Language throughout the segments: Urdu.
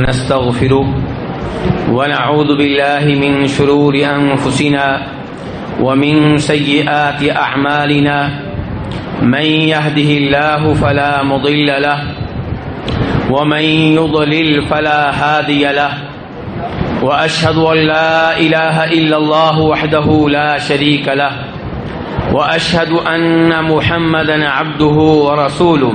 ونستغفره ونعوذ بالله من شرور أنفسنا ومن سيئات أعمالنا من يهده الله فلا مضل له ومن يضلل فلا هادي له وأشهد أن لا إله إلا الله وحده لا شريك له وأشهد أن محمدا عبده ورسوله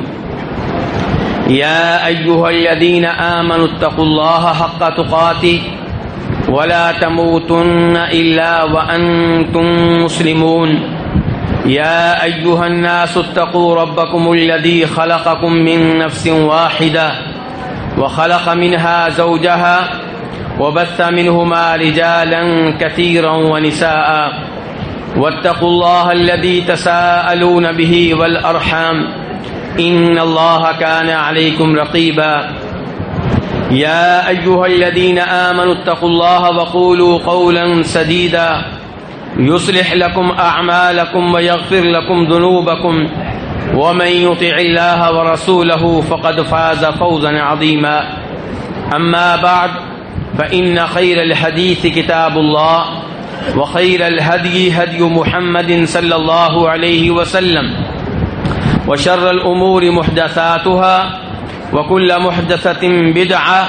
يا أيها الذين آمنوا اتقوا الله حق تقاته ولا تموتن إلا وأنتم مسلمون يا أيها الناس اتقوا ربكم الذي خلقكم من نفس واحدة وخلق منها زوجها وبث منهما رجالا كثيرا ونساء واتقوا الله الذي تساءلون به والأرحام إن الله كان عليكم رقيبا يا أيها الذين آمنوا اتقوا الله وقولوا قولا سديدا يصلح لكم أعمالكم ويغفر لكم ذنوبكم ومن يطع الله ورسوله فقد فاز فوزا عظيما أما بعد فإن خير الحديث كتاب الله وخير الهدي هدي محمد صلى الله عليه وسلم وشر الأمور محدثاتها وكل محدثة بدعة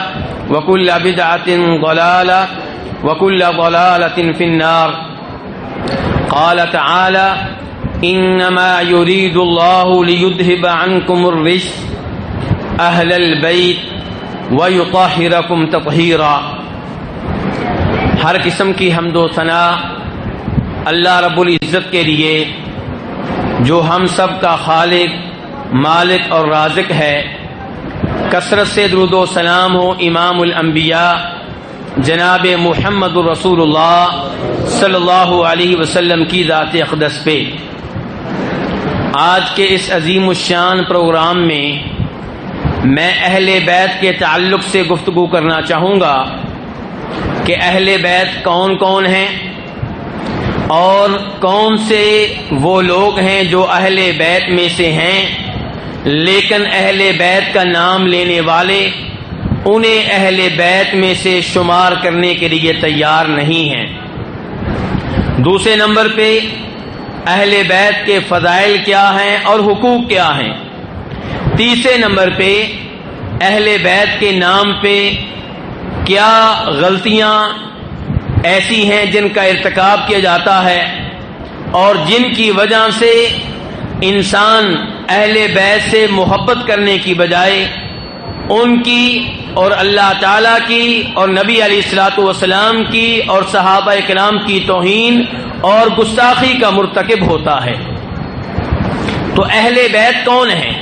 وكل بدعة ضلالة وكل ضلالة في النار. قال تعالى إنما يريد الله ليذهب عنكم الرجس أهل البيت ويطهركم تطهيرا. ہر قسم کی حمد و ثنا اللہ رب العزت کے لیے جو ہم سب کا خالق، مالک اور رازق ہے. کثرت سے درود و سلام ہو امام الانبیاء جناب محمد رسول اللہ صلی اللہ علیہ وسلم کی ذات اقدس پہ. آج کے اس عظیم الشان پروگرام میں میں اہل بیت کے تعلق سے گفتگو کرنا چاہوں گا کہ اہل بیت کون کون ہیں اور کون سے وہ لوگ ہیں جو اہل بیت میں سے ہیں لیکن اہل بیت کا نام لینے والے انہیں اہل بیت میں سے شمار کرنے کے لیے تیار نہیں ہیں. دوسرے نمبر پہ اہل بیت کے فضائل کیا ہیں اور حقوق کیا ہیں. تیسرے نمبر پہ اہل بیت کے نام پہ کیا غلطیاں ایسی ہیں جن کا ارتکاب کیا جاتا ہے اور جن کی وجہ سے انسان اہل بیت سے محبت کرنے کی بجائے ان کی اور اللہ تعالیٰ کی اور نبی علیہ الصلوۃ والسلام کی اور صحابہ کرام کی توہین اور گستاخی کا مرتکب ہوتا ہے. تو اہل بیت کون ہیں؟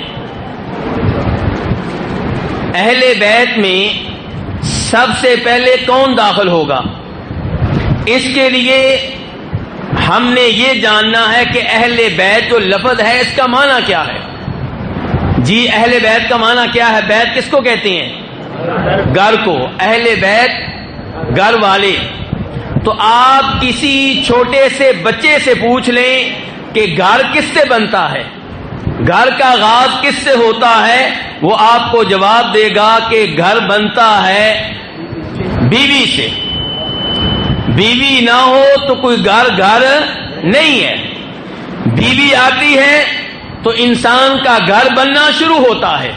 اہل بیت میں سب سے پہلے کون داخل ہوگا؟ اس کے لیے ہم نے یہ جاننا ہے کہ اہل بیت جو لفظ ہے اس کا معنی کیا ہے. جی اہل بیت کا معنی کیا ہے؟ بیت کس کو کہتے ہیں؟ گھر کو. اہل بیت گھر والے. تو آپ کسی چھوٹے سے بچے سے پوچھ لیں کہ گھر کس سے بنتا ہے، گھر کا آغاز کس سے ہوتا ہے، وہ آپ کو جواب دے گا کہ گھر بنتا ہے بیوی سے. بیوی نہ ہو تو کوئی گھر نہیں ہے. بیوی آتی ہے تو انسان کا گھر بننا شروع ہوتا ہے.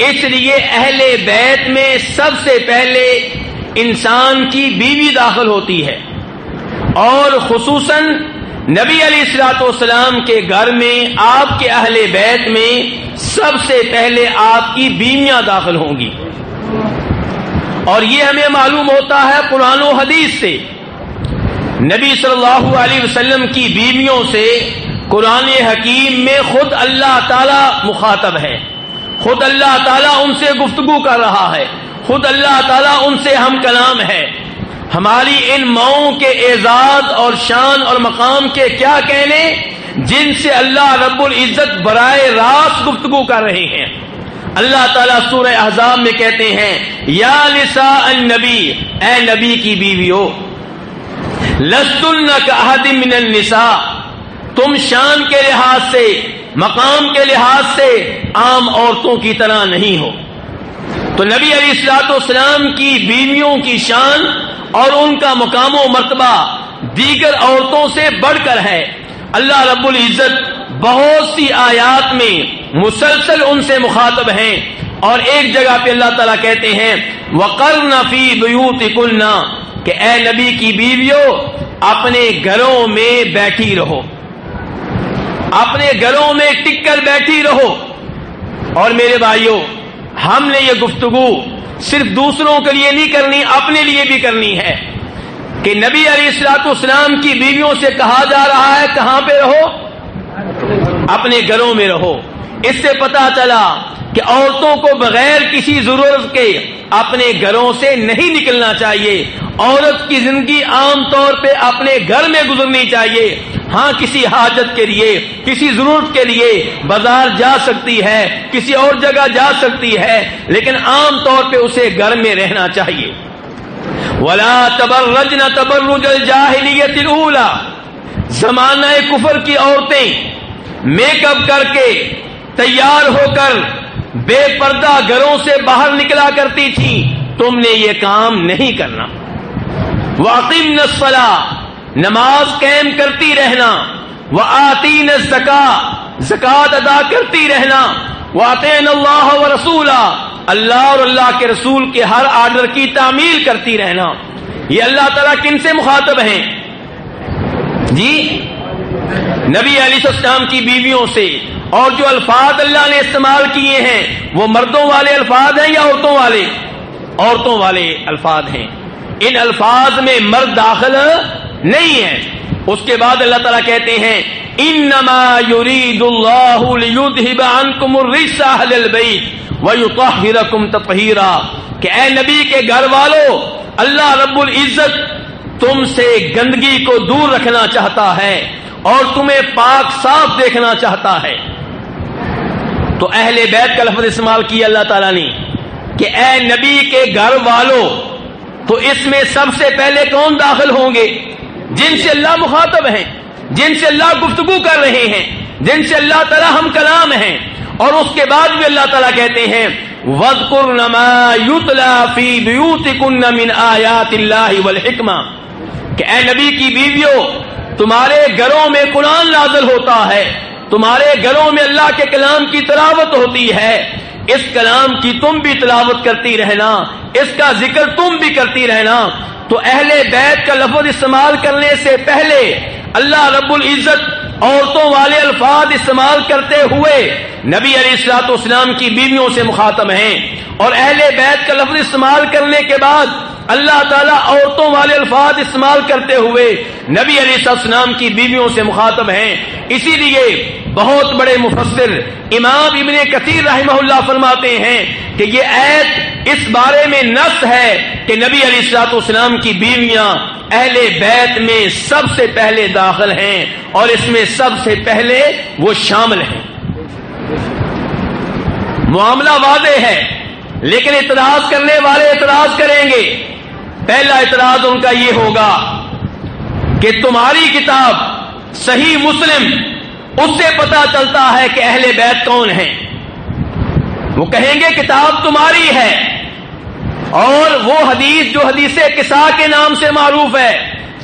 اس لیے اہل بیت میں سب سے پہلے انسان کی بیوی داخل ہوتی ہے اور خصوصاً نبی علیہ الصلوۃ والسلام کے گھر میں آپ کے اہل بیت میں سب سے پہلے آپ کی بیویاں داخل ہوں گی. اور یہ ہمیں معلوم ہوتا ہے قرآن و حدیث سے. نبی صلی اللہ علیہ وسلم کی بیویوں سے قرآن حکیم میں خود اللہ تعالی مخاطب ہے، خود اللہ تعالیٰ ان سے گفتگو کر رہا ہے، خود اللہ تعالیٰ ان سے ہم کلام ہے. ہماری ان ماؤں کے اعزاز اور شان اور مقام کے کیا کہنے جن سے اللہ رب العزت براہ راست گفتگو کر رہے ہیں. اللہ تعالیٰ سورہ احزاب میں کہتے ہیں یا نساء النبی، اے نبی کی بیویو، لستن کاحد من النساء، تم شان کے لحاظ سے، مقام کے لحاظ سے عام عورتوں کی طرح نہیں ہو. تو نبی علیہ الصلوۃ والسلام کی بیویوں کی شان اور ان کا مقام و مرتبہ دیگر عورتوں سے بڑھ کر ہے. اللہ رب العزت بہت سی آیات میں مسلسل ان سے مخاطب ہیں، اور ایک جگہ پہ اللہ تعالیٰ کہتے ہیں وَقَرْنَ فِي بُيُوتِكُنَّ کہ اے نبی کی بیویوں اپنے گھروں میں بیٹھی رہو، اپنے گھروں میں ٹک کر بیٹھی رہو. اور میرے بھائیوں، ہم نے یہ گفتگو صرف دوسروں کے لیے نہیں کرنی، اپنے لیے بھی کرنی ہے کہ نبی علیہ الصلوۃ والسلام کی بیویوں سے کہا جا رہا ہے کہاں پہ رہو؟ اپنے گھروں میں رہو. اس سے پتا چلا کہ عورتوں کو بغیر کسی ضرورت کے اپنے گھروں سے نہیں نکلنا چاہیے. عورت کی زندگی عام طور پہ اپنے گھر میں گزرنی چاہیے. ہاں کسی حاجت کے لیے، کسی ضرورت کے لیے بازار جا سکتی ہے، کسی اور جگہ جا سکتی ہے، لیکن عام طور پہ اسے گھر میں رہنا چاہیے. وَلَا تَبَرَّجْنَ تَبَرُّجَ الْجَاهِلِيَّةِ الْأُولَى زمانہ کفر کی عورتیں میک اپ کر کے تیار ہو کر بے پردہ گھروں سے باہر نکلا کرتی تھی. تم نے یہ کام نہیں کرنا. وَأَقِمْنَ الصَّلَاةَ نماز قائم کرتی رہنا. وَآتِينَ الزَّكَاةَ زکات ادا کرتی رہنا. وَأَطِعْنَ اللَّهَ وَرَسُولَهُ اللہ اور اللہ کے رسول کے ہر آرڈر کی تعمیل کرتی رہنا. یہ اللہ تعالیٰ کن سے مخاطب ہیں جی؟ نبی علیہ السلام کی بیویوں سے. اور جو الفاظ اللہ نے استعمال کیے ہیں وہ مردوں والے الفاظ ہیں یا عورتوں والے؟ عورتوں والے الفاظ ہیں. ان الفاظ میں مرد داخل نہیں ہے. اس کے بعد اللہ تعالیٰ کہتے ہیں انما یرید اللہ لیذھب عنکم الرجس اہل البیت وَيُطَهِّرَكُمْ تَطْهِيرًا کہ اے نبی کے گھر والو، اللہ رب العزت تم سے گندگی کو دور رکھنا چاہتا ہے اور تمہیں پاک صاف دیکھنا چاہتا ہے. تو اہل بیت کا لفظ استعمال کیا اللہ تعالیٰ نے کہ اے نبی کے گھر والو. تو اس میں سب سے پہلے کون داخل ہوں گے؟ جن سے اللہ مخاطب ہیں، جن سے اللہ گفتگو کر رہے ہیں، جن سے اللہ تعالیٰ ہم کلام ہیں. اور اس کے بعد بھی اللہ تعالیٰ کہتے ہیں وَاذْكُرْنَ مَا يُتْلَى فِي بُيُوتِكُنَّ مِنْ آيَاتِ اللَّهِ وَالْحِكْمَةِ کہ اے نبی کی بیویوں تمہارے گھروں میں قرآن نازل ہوتا ہے، تمہارے گھروں میں اللہ کے کلام کی تلاوت ہوتی ہے. اس کلام کی تم بھی تلاوت کرتی رہنا، اس کا ذکر تم بھی کرتی رہنا. تو اہل بیت کا لفظ استعمال کرنے سے پہلے اللہ رب العزت عورتوں والے الفاظ استعمال کرتے ہوئے نبی علیہ الصلوۃ والسلام کی بیویوں سے مخاطب ہیں، اور اہل بیت کا لفظ استعمال کرنے کے بعد اللہ تعالیٰ عورتوں والے الفاظ استعمال کرتے ہوئے نبی علیہ الصلوۃ والسلام کی بیویوں سے مخاطب ہیں. اسی لیے بہت بڑے مفسر امام ابن کثیر رحمہ اللہ فرماتے ہیں کہ یہ آیت اس بارے میں نص ہے کہ نبی علیہ الصلوۃ والسلام کی بیویاں اہل بیت میں سب سے پہلے داخل ہیں، اور اس میں سب سے پہلے وہ شامل ہیں. معاملہ واضح ہے، لیکن اعتراض کرنے والے اعتراض کریں گے. پہلا اعتراض ان کا یہ ہوگا کہ تمہاری کتاب صحیح مسلم، اس سے پتا چلتا ہے کہ اہل بیت کون ہیں. وہ کہیں گے کتاب تمہاری ہے، اور وہ حدیث جو حدیث قصا کے نام سے معروف ہے،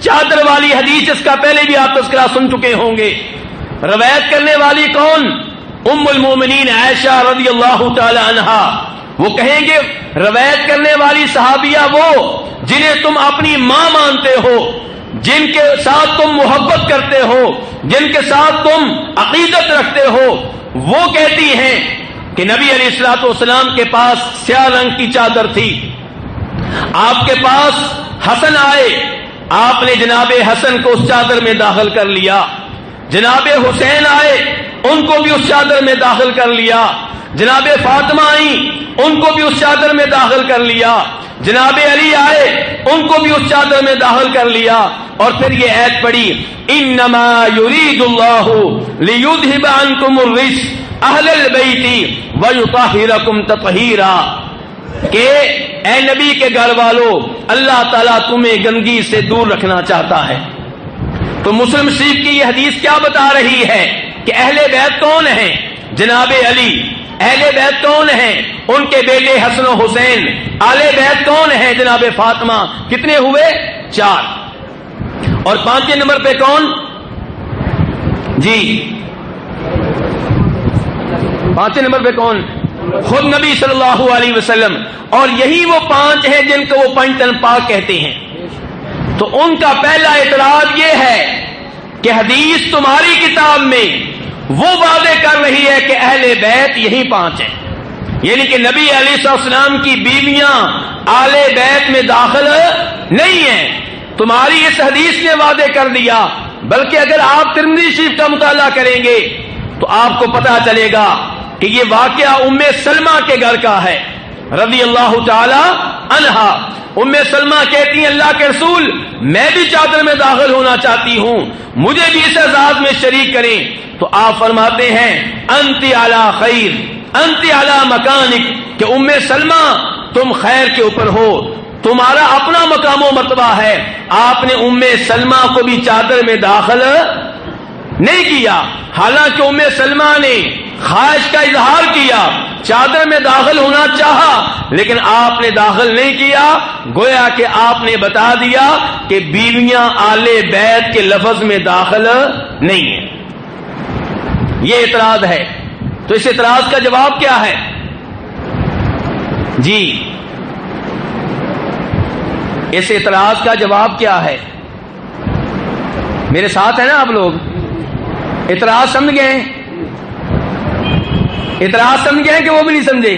چادر والی حدیث، اس کا پہلے بھی آپ تذکرہ سن چکے ہوں گے. روایت کرنے والی کون؟ ام المومنین عائشہ رضی اللہ تعالی عنہا. وہ کہیں گے روایت کرنے والی صحابیہ وہ جنہیں تم اپنی ماں مانتے ہو، جن کے ساتھ تم محبت کرتے ہو، جن کے ساتھ تم عقیدت رکھتے ہو، وہ کہتی ہیں کہ نبی علیہ الصلوۃ والسلام کے پاس سیاہ رنگ کی چادر تھی. آپ کے پاس حسن آئے، آپ نے جناب حسن کو اس چادر میں داخل کر لیا. جناب حسین آئے، ان کو بھی اس چادر میں داخل کر لیا. جناب فاطمہ آئیں، ان کو بھی اس چادر میں داخل کر لیا. جناب علی آئے، ان کو بھی اس چادر میں داخل کر لیا. اور پھر یہ آیت پڑھی انما یرید اللہ لیذھب عنکم الرجس اہل البیت ویطہرکم تطہیرا کہ اے نبی کے گھر والو، اللہ تعالیٰ تمہیں گندگی سے دور رکھنا چاہتا ہے. تو مسلم شریف کی یہ حدیث کیا بتا رہی ہے کہ اہل بیت کون ہیں؟ جناب علی، اہل بیت کون ہیں؟ ان کے بیٹے حسن و حسین. آل بیت کون ہیں؟ جناب فاطمہ. کتنے ہوئے؟ 4. اور 5 نمبر پہ کون؟ جی 5 نمبر پہ کون؟ خود نبی صلی اللہ علیہ وسلم. اور یہی وہ 5 ہیں جن کو وہ پنج تن پاک کہتے ہیں. تو ان کا پہلا اعتراض یہ ہے کہ حدیث تمہاری کتاب میں وہ واضح کر رہی ہے کہ اہل بیت یہی 5 ہیں، یعنی کہ نبی علیہ السلام کی بیویاں آل بیت میں داخل نہیں ہیں. تمہاری اس حدیث نے واضح کر دیا. بلکہ اگر آپ ترمذی شریف کا مطالعہ کریں گے تو آپ کو پتا چلے گا کہ یہ واقعہ ام سلمہ کے گھر کا ہے رضی اللہ تعالی عنہا. ام سلمہ کہتی ہیں اللہ کے رسول میں بھی چادر میں داخل ہونا چاہتی ہوں، مجھے بھی اس اعزاز میں شریک کریں. تو آپ فرماتے ہیں انت علی خیر انت علی مکانک، کہ ام سلمہ تم خیر کے اوپر ہو، تمہارا اپنا مقام و مرتبہ ہے. آپ نے ام سلمہ کو بھی چادر میں داخل نہیں کیا، حالانکہ ام سلمہ نے خواہش کا اظہار کیا، چادر میں داخل ہونا چاہا، لیکن آپ نے داخل نہیں کیا. گویا کہ آپ نے بتا دیا کہ بیویاں آل بیت کے لفظ میں داخل نہیں ہیں. یہ اعتراض ہے. تو اس اعتراض کا جواب کیا ہے؟ جی اس اعتراض کا جواب کیا ہے؟ میرے ساتھ ہیں نا آپ لوگ؟ اعتراض سمجھ گئے؟ اعتراض سمجھ گئے کہ وہ بھی نہیں سمجھے؟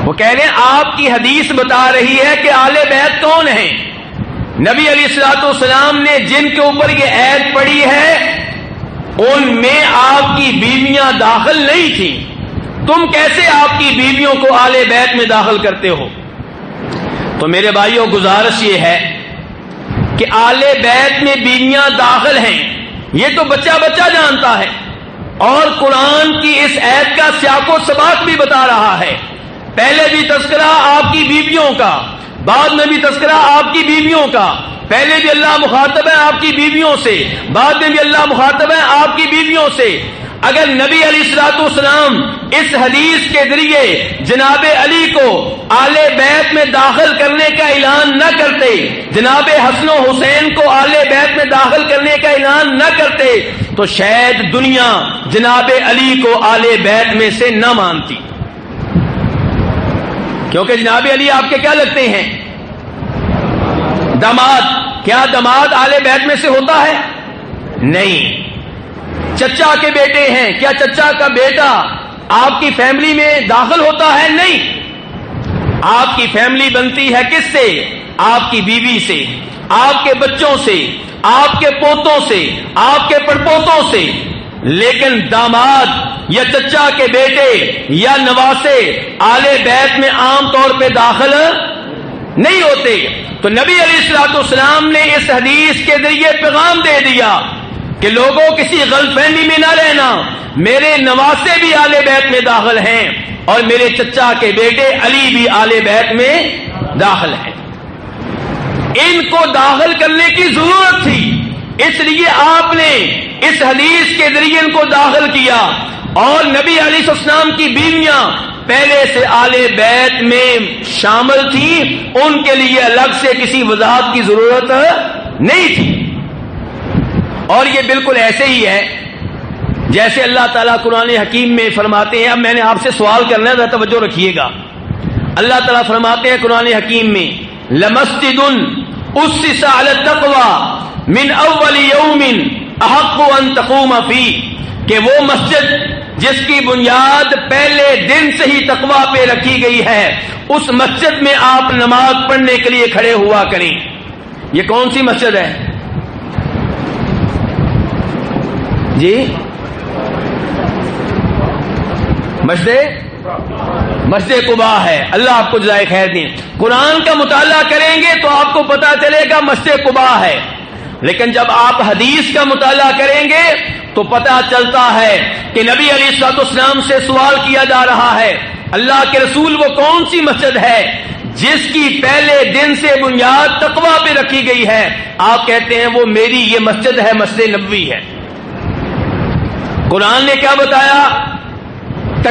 وہ کہہ رہے ہیں آپ کی حدیث بتا رہی ہے کہ آل بیت کون ہیں. نبی علیہ الصلوۃ والسلام نے جن کے اوپر یہ ایت پڑھی ہے ان میں آپ کی بیویاں داخل نہیں تھیں. تم کیسے آپ کی بیویوں کو آل بیت میں داخل کرتے ہو؟ تو میرے بھائیوں گزارش یہ ہے کہ آل بیت میں بیویاں داخل ہیں یہ تو بچہ بچہ جانتا ہے، اور قرآن کی اس ایت کا سیاق و سباق بھی بتا رہا ہے. پہلے بھی تذکرہ آپ کی بیویوں کا، بعد میں بھی تذکرہ آپ کی بیویوں کا. پہلے بھی اللہ مخاطب ہے آپ کی بیویوں سے، بعد میں بھی اللہ مخاطب ہے آپ کی بیویوں سے. اگر نبی علیہ الصلوۃ والسلام اس حدیث کے ذریعے جناب علی کو آل بیت میں داخل کرنے کا اعلان نہ کرتے، جناب حسن و حسین کو آل بیت میں داخل کرنے کا اعلان نہ کرتے، تو شاید دنیا جناب علی کو آل بیت میں سے نہ مانتی. کیونکہ جناب علی آپ کے کیا لگتے ہیں؟ داماد. کیا داماد آل بیت میں سے ہوتا ہے؟ نہیں. چچا کے بیٹے ہیں، کیا چچا کا بیٹا آپ کی فیملی میں داخل ہوتا ہے؟ نہیں. آپ کی فیملی بنتی ہے کس سے؟ آپ کی بیوی سے، آپ کے بچوں سے، آپ کے پوتوں سے، آپ کے پڑپوتوں سے. لیکن داماد یا چچا کے بیٹے یا نواسے آل بیت میں عام طور پہ داخل نہیں ہوتے. تو نبی علیہ الصلوۃ والسلام نے اس حدیث کے ذریعے پیغام دے دیا کہ لوگوں کسی غلط فہمی میں نہ رہنا، میرے نواسے بھی آل بیت میں داخل ہیں اور میرے چچا کے بیٹے علی بھی آل بیت میں داخل ہیں. ان کو داخل کرنے کی ضرورت تھی، اس لیے آپ نے اس حدیث کے ذریعے ان کو داخل کیا. اور نبی علیہ السلام کی بیویاں پہلے سے آل بیت میں شامل تھیں، ان کے لیے الگ سے کسی وضاحت کی ضرورت نہیں تھی. اور یہ بالکل ایسے ہی ہے جیسے اللہ تعالیٰ قرآن حکیم میں فرماتے ہیں. اب میں نے آپ سے سوال کرنا ہے، ذرا توجہ رکھیے گا. اللہ تعالیٰ فرماتے ہیں قرآن حکیم میں لَمَسْجِدٌ أُسِّسَ عَلَى التَّقْوَى مِنْ أَوَّلِ يَوْمٍ أَحَقُّ أَن تَقُومَ فِيهِ، کہ وہ مسجد جس کی بنیاد پہلے دن سے ہی تقویٰ پہ رکھی گئی ہے، اس مسجد میں آپ نماز پڑھنے کے لیے کھڑے ہوا کریں. یہ کون سی مسجد ہے جی؟ مسجد قباء ہے. اللہ آپ کو جزائے خیر دیں. قرآن کا مطالعہ کریں گے تو آپ کو پتا چلے گا مسجد قباء ہے. لیکن جب آپ حدیث کا مطالعہ کریں گے تو پتا چلتا ہے کہ نبی علیہ الصلوۃ والسلام سے سوال کیا جا رہا ہے اللہ کے رسول وہ کون سی مسجد ہے جس کی پہلے دن سے بنیاد تقویٰ پہ رکھی گئی ہے؟ آپ کہتے ہیں وہ میری یہ مسجد ہے، مسجد نبوی ہے. قرآن نے کیا بتایا؟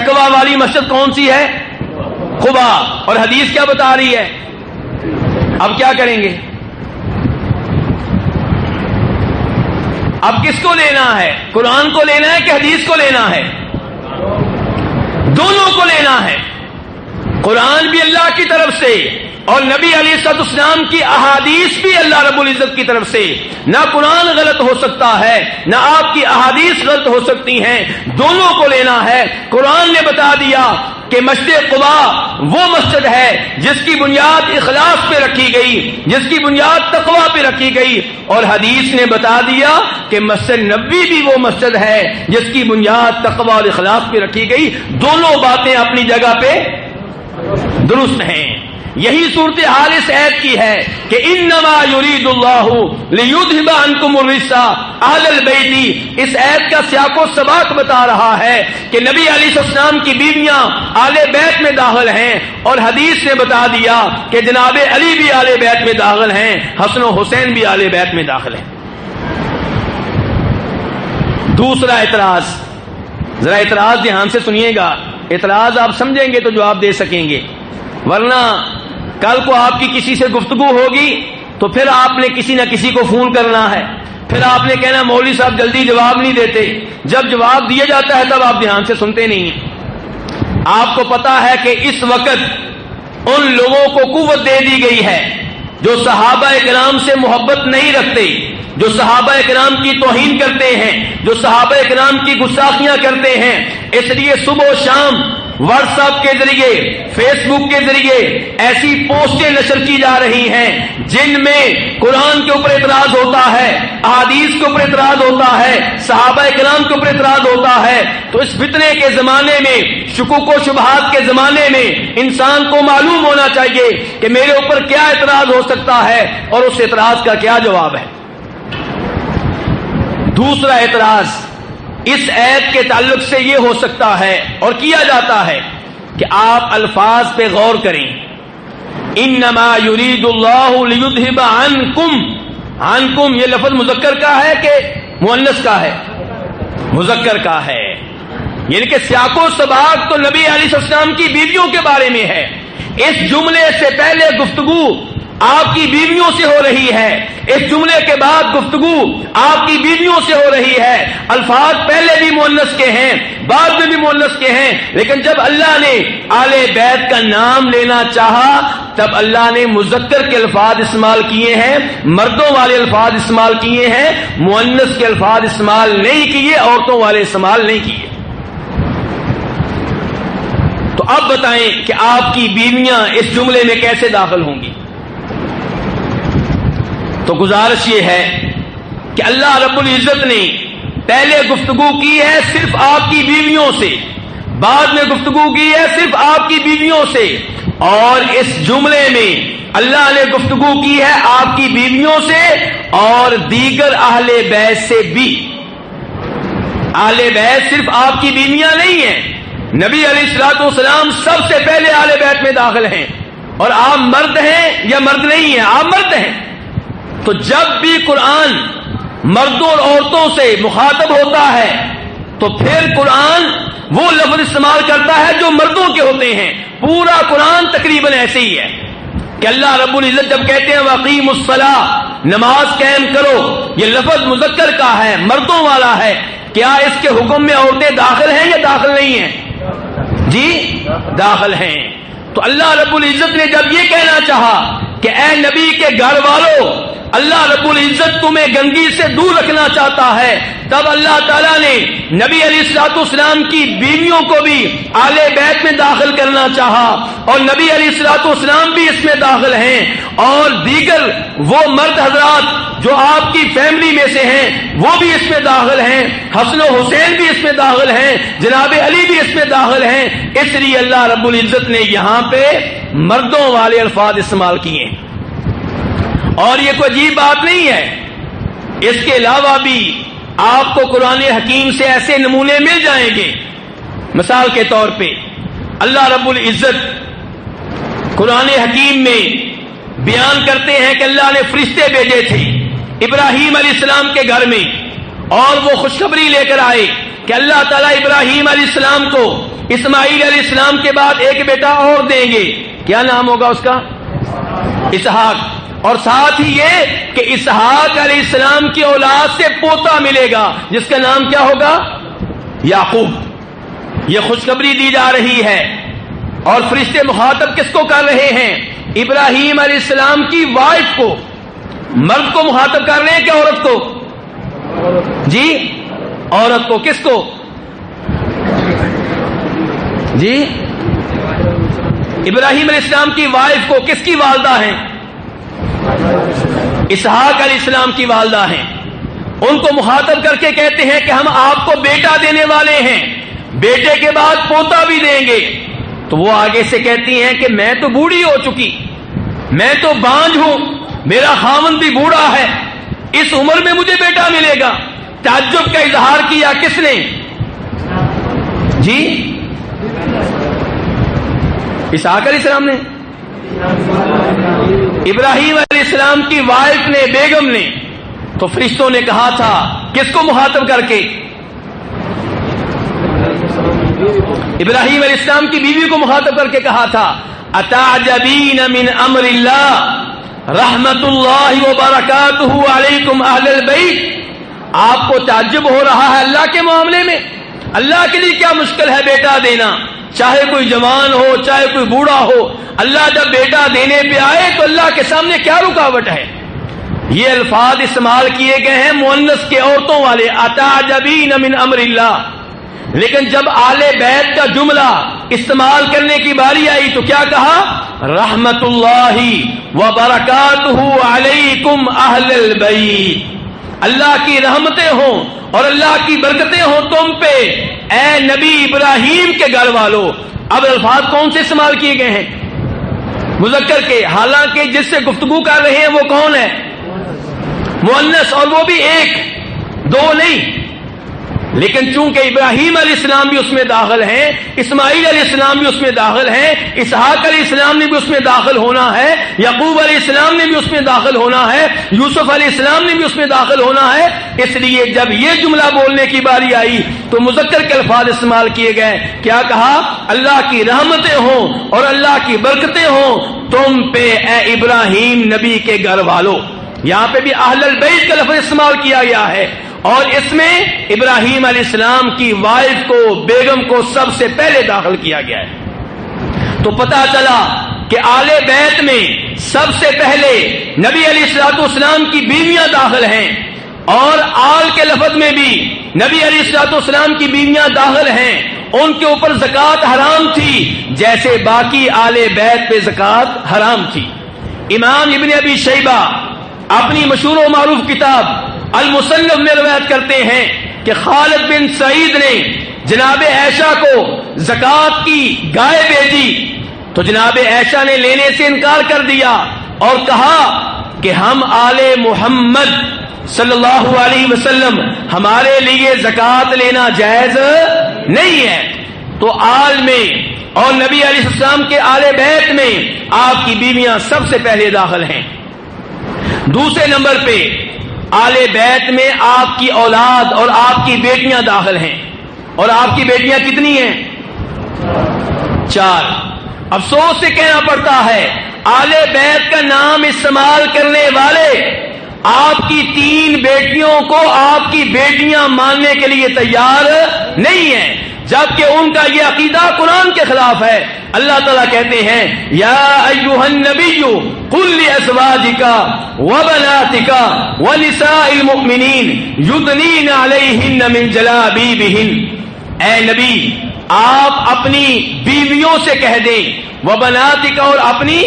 تقوی والی مسجد کون سی ہے؟ قبا. اور حدیث کیا بتا رہی ہے؟ اب کیا کریں گے؟ اب کس کو لینا ہے؟ قرآن کو لینا ہے کہ حدیث کو لینا ہے؟ دونوں کو لینا ہے. قرآن بھی اللہ کی طرف سے اور نبی علیہ الصلوۃ والسلام کی احادیث بھی اللہ رب العزت کی طرف سے. نہ قرآن غلط ہو سکتا ہے نہ آپ کی احادیث غلط ہو سکتی ہیں، دونوں کو لینا ہے. قرآن نے بتا دیا کہ مسجد قباء وہ مسجد ہے جس کی بنیاد اخلاص پہ رکھی گئی، جس کی بنیاد تقوی پہ رکھی گئی. اور حدیث نے بتا دیا کہ مسجد نبوی بھی وہ مسجد ہے جس کی بنیاد تقوی اور اخلاص پہ رکھی گئی. دونوں باتیں اپنی جگہ پہ درست ہیں. یہی صورتحال اس آیت کی ہے کہ انما یرید اللہ لیذھب عنکم الرجس اہل البیت. اس آیت کا سیاق و سباق بتا رہا ہے کہ نبی علیہ السلام کی بیویاں آل بیت میں داخل ہیں، اور حدیث نے بتا دیا کہ جناب علی بھی آل بیت میں داخل ہیں، حسن و حسین بھی آل بیت میں داخل ہیں. دوسرا اعتراض، ذرا اعتراض دھیان سے سنیے گا، اعتراض آپ سمجھیں گے تو جواب دے سکیں گے، ورنہ کل کو آپ کی کسی سے گفتگو ہوگی تو پھر آپ نے کسی نہ کسی کو فون کرنا ہے، پھر آپ نے کہنا مولوی صاحب جلدی جواب نہیں دیتے. جب جواب دیا جاتا ہے تب آپ دھیان سے سنتے نہیں ہیں. آپ کو پتا ہے کہ اس وقت ان لوگوں کو قوت دے دی گئی ہے جو صحابہ کرام سے محبت نہیں رکھتے، جو صحابہ کرام کی توہین کرتے ہیں، جو صحابہ کرام کی گستاخیاں کرتے ہیں. اس لیے صبح و شام واٹس ایپ کے ذریعے، فیس بک کے ذریعے ایسی پوسٹیں نشر کی جا رہی ہیں جن میں قرآن کے اوپر اعتراض ہوتا ہے، احادیث کے اوپر اعتراض ہوتا ہے، صحابہ کرام کے اوپر اعتراض ہوتا ہے. تو اس فتنے کے زمانے میں، شکوک و شبہات کے زمانے میں انسان کو معلوم ہونا چاہیے کہ میرے اوپر کیا اعتراض ہو سکتا ہے اور اس اعتراض کا کیا جواب ہے. دوسرا اعتراض اس آیت کے تعلق سے یہ ہو سکتا ہے اور کیا جاتا ہے کہ آپ الفاظ پہ غور کریں. انما یرید اللہ لیذھب عنکم. عنکم یہ لفظ مذکر کا ہے کہ مؤنث کا ہے؟ مذکر کا ہے. یعنی کہ سیاق و سباق تو نبی علیہ السلام کی بیویوں کے بارے میں ہے. اس جملے سے پہلے گفتگو آپ کی بیویوں سے ہو رہی ہے، اس جملے کے بعد گفتگو آپ کی بیویوں سے ہو رہی ہے. الفاظ پہلے بھی مؤنث کے ہیں، بعد میں بھی مؤنث کے ہیں، لیکن جب اللہ نے آل بیت کا نام لینا چاہا تب اللہ نے مذکر کے الفاظ استعمال کیے ہیں، مردوں والے الفاظ استعمال کیے ہیں، مؤنث کے الفاظ استعمال نہیں کیے، عورتوں والے استعمال نہیں کیے. تو اب بتائیں کہ آپ کی بیویاں اس جملے میں کیسے داخل ہوں گی؟ تو گزارش یہ ہے کہ اللہ رب العزت نے پہلے گفتگو کی ہے صرف آپ کی بیویوں سے، بعد میں گفتگو کی ہے صرف آپ کی بیویوں سے، اور اس جملے میں اللہ نے گفتگو کی ہے آپ کی بیویوں سے اور دیگر اہل بیت سے بھی. اہل بیت صرف آپ کی بیویاں نہیں ہیں، نبی علیہ الصلوۃ والسلام سب سے پہلے اہل بیت میں داخل ہیں. اور آپ مرد ہیں یا مرد نہیں ہیں؟ آپ مرد ہیں. تو جب بھی قرآن مردوں اور عورتوں سے مخاطب ہوتا ہے تو پھر قرآن وہ لفظ استعمال کرتا ہے جو مردوں کے ہوتے ہیں. پورا قرآن تقریباً ایسے ہی ہے کہ اللہ رب العزت جب کہتے ہیں وَأَقِیمُوا الصَّلَاةَ، نماز قائم کرو، یہ لفظ مذکر کا ہے، مردوں والا ہے. کیا اس کے حکم میں عورتیں داخل ہیں یا داخل نہیں ہیں؟ جی داخل ہیں. تو اللہ رب العزت نے جب یہ کہنا چاہا کہ اے نبی کے گھر والوں، اللہ رب العزت تمہیں گندگی سے دور رکھنا چاہتا ہے، تب اللہ تعالیٰ نے نبی علیہ الصلوۃ والسلام کی بیویوں کو بھی آل بیت میں داخل کرنا چاہا، اور نبی علیہ الصلوۃ والسلام بھی اس میں داخل ہیں، اور دیگر وہ مرد حضرات جو آپ کی فیملی میں سے ہیں وہ بھی اس میں داخل ہیں، حسن و حسین بھی اس میں داخل ہیں، جناب علی بھی اس میں داخل ہیں. اس لیے اللہ رب العزت نے یہاں پہ مردوں والے الفاظ استعمال کیے. اور یہ کوئی عجیب بات نہیں ہے، اس کے علاوہ بھی آپ کو قرآن حکیم سے ایسے نمونے مل جائیں گے. مثال کے طور پہ اللہ رب العزت قرآن حکیم میں بیان کرتے ہیں کہ اللہ نے فرشتے بھیجے تھے ابراہیم علیہ السلام کے گھر میں، اور وہ خوشخبری لے کر آئے کہ اللہ تعالیٰ ابراہیم علیہ السلام کو اسماعیل علیہ السلام کے بعد ایک بیٹا اور دیں گے، کیا نام ہوگا اس کا؟ اسحاق، اور ساتھ ہی یہ کہ اسحاق علیہ السلام کی اولاد سے پوتا ملے گا جس کا نام کیا ہوگا؟ یعقوب۔ یہ خوشخبری دی جا رہی ہے، اور فرشتے مخاطب کس کو کر رہے ہیں؟ ابراہیم علیہ السلام کی وائف کو، مرد کو مخاطب کر رہے ہیں کہ عورت کو؟ جی عورت کو۔ کس کو؟ جی ابراہیم علیہ السلام کی وائف کو، کس کی والدہ ہیں؟ اسحاق علیہ السلام کی والدہ ہیں۔ ان کو مخاطب کر کے کہتے ہیں کہ ہم آپ کو بیٹا دینے والے ہیں، بیٹے کے بعد پوتا بھی دیں گے۔ تو وہ آگے سے کہتی ہیں کہ میں تو بوڑھی ہو چکی، میں تو بانجھ ہوں، میرا خاوند بھی بوڑھا ہے، اس عمر میں مجھے بیٹا ملے گا۔ تعجب کا اظہار کیا کس نے؟ جی اسحاق علیہ السلام نے؟ ابراہیم علیہ السلام کی وائف نے، بیگم نے۔ تو فرشتوں نے کہا تھا کس کو مخاطب کر کے؟ ابراہیم علیہ السلام کی بیوی کو مخاطب کر کے کہا تھا اتعجبین من امر اللہ رحمت اللہ وبرکاتہ علیکم اہل البیت، آپ کو تعجب ہو رہا ہے اللہ کے معاملے میں؟ اللہ کے لیے کیا مشکل ہے بیٹا دینا؟ چاہے کوئی جوان ہو چاہے کوئی بوڑھا ہو، اللہ جب بیٹا دینے پہ آئے تو اللہ کے سامنے کیا رکاوٹ ہے؟ یہ الفاظ استعمال کیے گئے ہیں مؤنث کے عورتوں والے، اتعجبین من امر اللہ، لیکن جب آل بیت کا جملہ استعمال کرنے کی باری آئی تو کیا کہا؟ رحمت اللہ وبرکاتہ علیکم اہل البیت، اللہ کی رحمتیں ہوں اور اللہ کی برکتیں ہوں تم پہ اے نبی ابراہیم کے گھر والوں۔ اب الفاظ کون سے استعمال کیے گئے ہیں؟ مذکر کے، حالانکہ جس سے گفتگو کر رہے ہیں وہ کون ہے؟ مؤنث، اور وہ بھی ایک دو نہیں، لیکن چونکہ ابراہیم علیہ السلام بھی اس میں داخل ہیں، اسماعیل علیہ السلام بھی اس میں داخل ہیں، اسحاق علیہ السلام نے بھی اس میں داخل ہونا ہے، یعقوب علیہ السلام نے بھی اس میں داخل ہونا ہے، یوسف علیہ السلام نے بھی اس میں داخل ہونا ہے، اس لیے جب یہ جملہ بولنے کی باری آئی تو مذکر کے الفاظ استعمال کیے گئے۔ کیا کہا؟ اللہ کی رحمتیں ہوں اور اللہ کی برکتیں ہوں تم پہ اے ابراہیم نبی کے گھر والوں۔ یہاں پہ بھی اہل البیت کا لفظ استعمال کیا گیا ہے، اور اس میں ابراہیم علیہ السلام کی وائف کو، بیگم کو سب سے پہلے داخل کیا گیا ہے۔ تو پتہ چلا کہ آل بیت میں سب سے پہلے نبی علیہ الصلوۃ والسلام کی بیویاں داخل ہیں، اور آل کے لفظ میں بھی نبی علیہ الصلوۃ والسلام کی بیویاں داخل ہیں۔ ان کے اوپر زکوٰۃ حرام تھی جیسے باقی آل بیت پہ زکوٰۃ حرام تھی۔ امام ابن ابی شیبہ اپنی مشہور و معروف کتاب المصنف میں روایت کرتے ہیں کہ خالد بن سعید نے جناب عائشہ کو زکوٰۃ کی گائے بھیجی تو جناب عائشہ نے لینے سے انکار کر دیا اور کہا کہ ہم آل محمد صلی اللہ علیہ وسلم، ہمارے لیے زکوٰۃ لینا جائز نہیں ہے۔ تو آل میں اور نبی علیہ السلام کے آل بیت میں آپ کی بیویاں سب سے پہلے داخل ہیں۔ دوسرے نمبر پہ آل بیت میں آپ کی اولاد اور آپ کی بیٹیاں داخل ہیں، اور آپ کی بیٹیاں کتنی ہیں؟ 4۔ افسوس سے کہنا پڑتا ہے آل بیت کا نام استعمال کرنے والے آپ کی 3 بیٹیوں کو آپ کی بیٹیاں ماننے کے لیے تیار نہیں ہیں، جبکہ ان کا یہ عقیدہ قرآن کے خلاف ہے۔ اللہ تعالیٰ کہتے ہیں یا ایھا النبی قل لازواجک وبناتک ونساء المؤمنین یدنین علیہن من جلابیبہن، اے نبی آپ اپنی بیویوں سے کہہ دیں، وبناتک اور اپنی،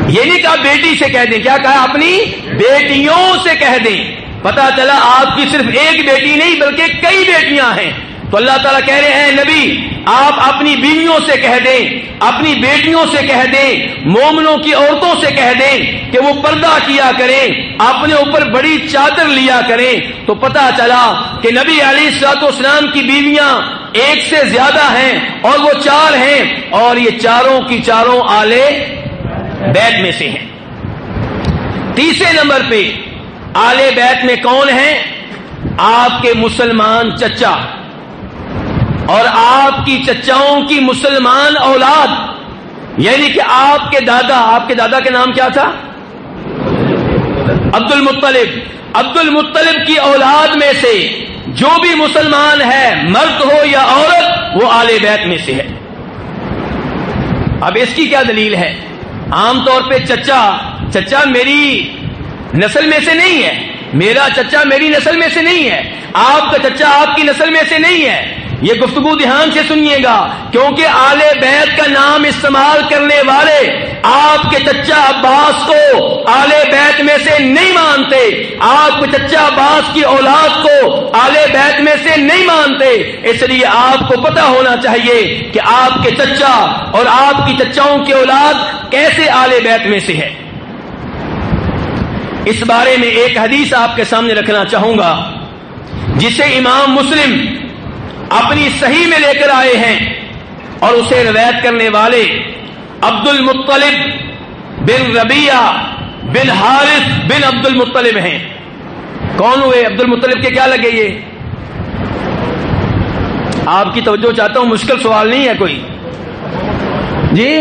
یہ نہیں کہا بیٹی سے کہہ دیں، کیا کہا؟ اپنی بیٹیوں سے کہہ دیں۔ پتا چلا آپ کی صرف ایک بیٹی نہیں بلکہ کئی بیٹیاں ہیں۔ تو اللہ تعالیٰ کہہ رہے ہیں نبی آپ اپنی بیویوں سے کہہ دیں، اپنی بیٹیوں سے کہہ دیں، مومنوں کی عورتوں سے کہہ دیں کہ وہ پردہ کیا کریں، اپنے اوپر بڑی چادر لیا کریں۔ تو پتا چلا کہ نبی علیہ الصلوۃ والسلام کی بیویاں 1 سے زیادہ ہیں اور وہ 4 ہیں، اور یہ چاروں کی چاروں آل بیت میں سے ہیں۔ تیسرے نمبر پہ آل بیت میں کون ہیں؟ آپ کے مسلمان چچا، اور آپ کی چچاؤں کی مسلمان اولاد، یعنی کہ آپ کے دادا کے نام کیا تھا؟ عبد المطلب. عبد المطلب کی اولاد میں سے جو بھی مسلمان ہے، مرد ہو یا عورت، وہ آل بیت میں سے ہے. اب اس کی کیا دلیل ہے؟ عام طور پہ چچا میری نسل میں سے نہیں ہے، میرا چچا میری نسل میں سے نہیں ہے، آپ کا چچا آپ کی نسل میں سے نہیں ہے. یہ گفتگو دھیان سے سنیے گا، کیونکہ آل بیت کا نام استعمال کرنے والے آپ کے چچا عباس کو آل بیت میں سے نہیں مانتے، آپ کے چچا عباس کی اولاد کو آل بیت میں سے نہیں مانتے. اس لیے آپ کو پتہ ہونا چاہیے کہ آپ کے چچا اور آپ کی چچاؤں کی اولاد کیسے آل بیت میں سے ہے. اس بارے میں ایک حدیث آپ کے سامنے رکھنا چاہوں گا، جسے امام مسلم اپنی صحیح میں لے کر آئے ہیں، اور اسے روایت کرنے والے عبد المطلب بن ربیعہ بن حارث بن عبد المطلب ہیں. کون ہوئے عبد المطلب کے؟ کیا لگے یہ؟ آپ کی توجہ چاہتا ہوں، مشکل سوال نہیں ہے کوئی جی،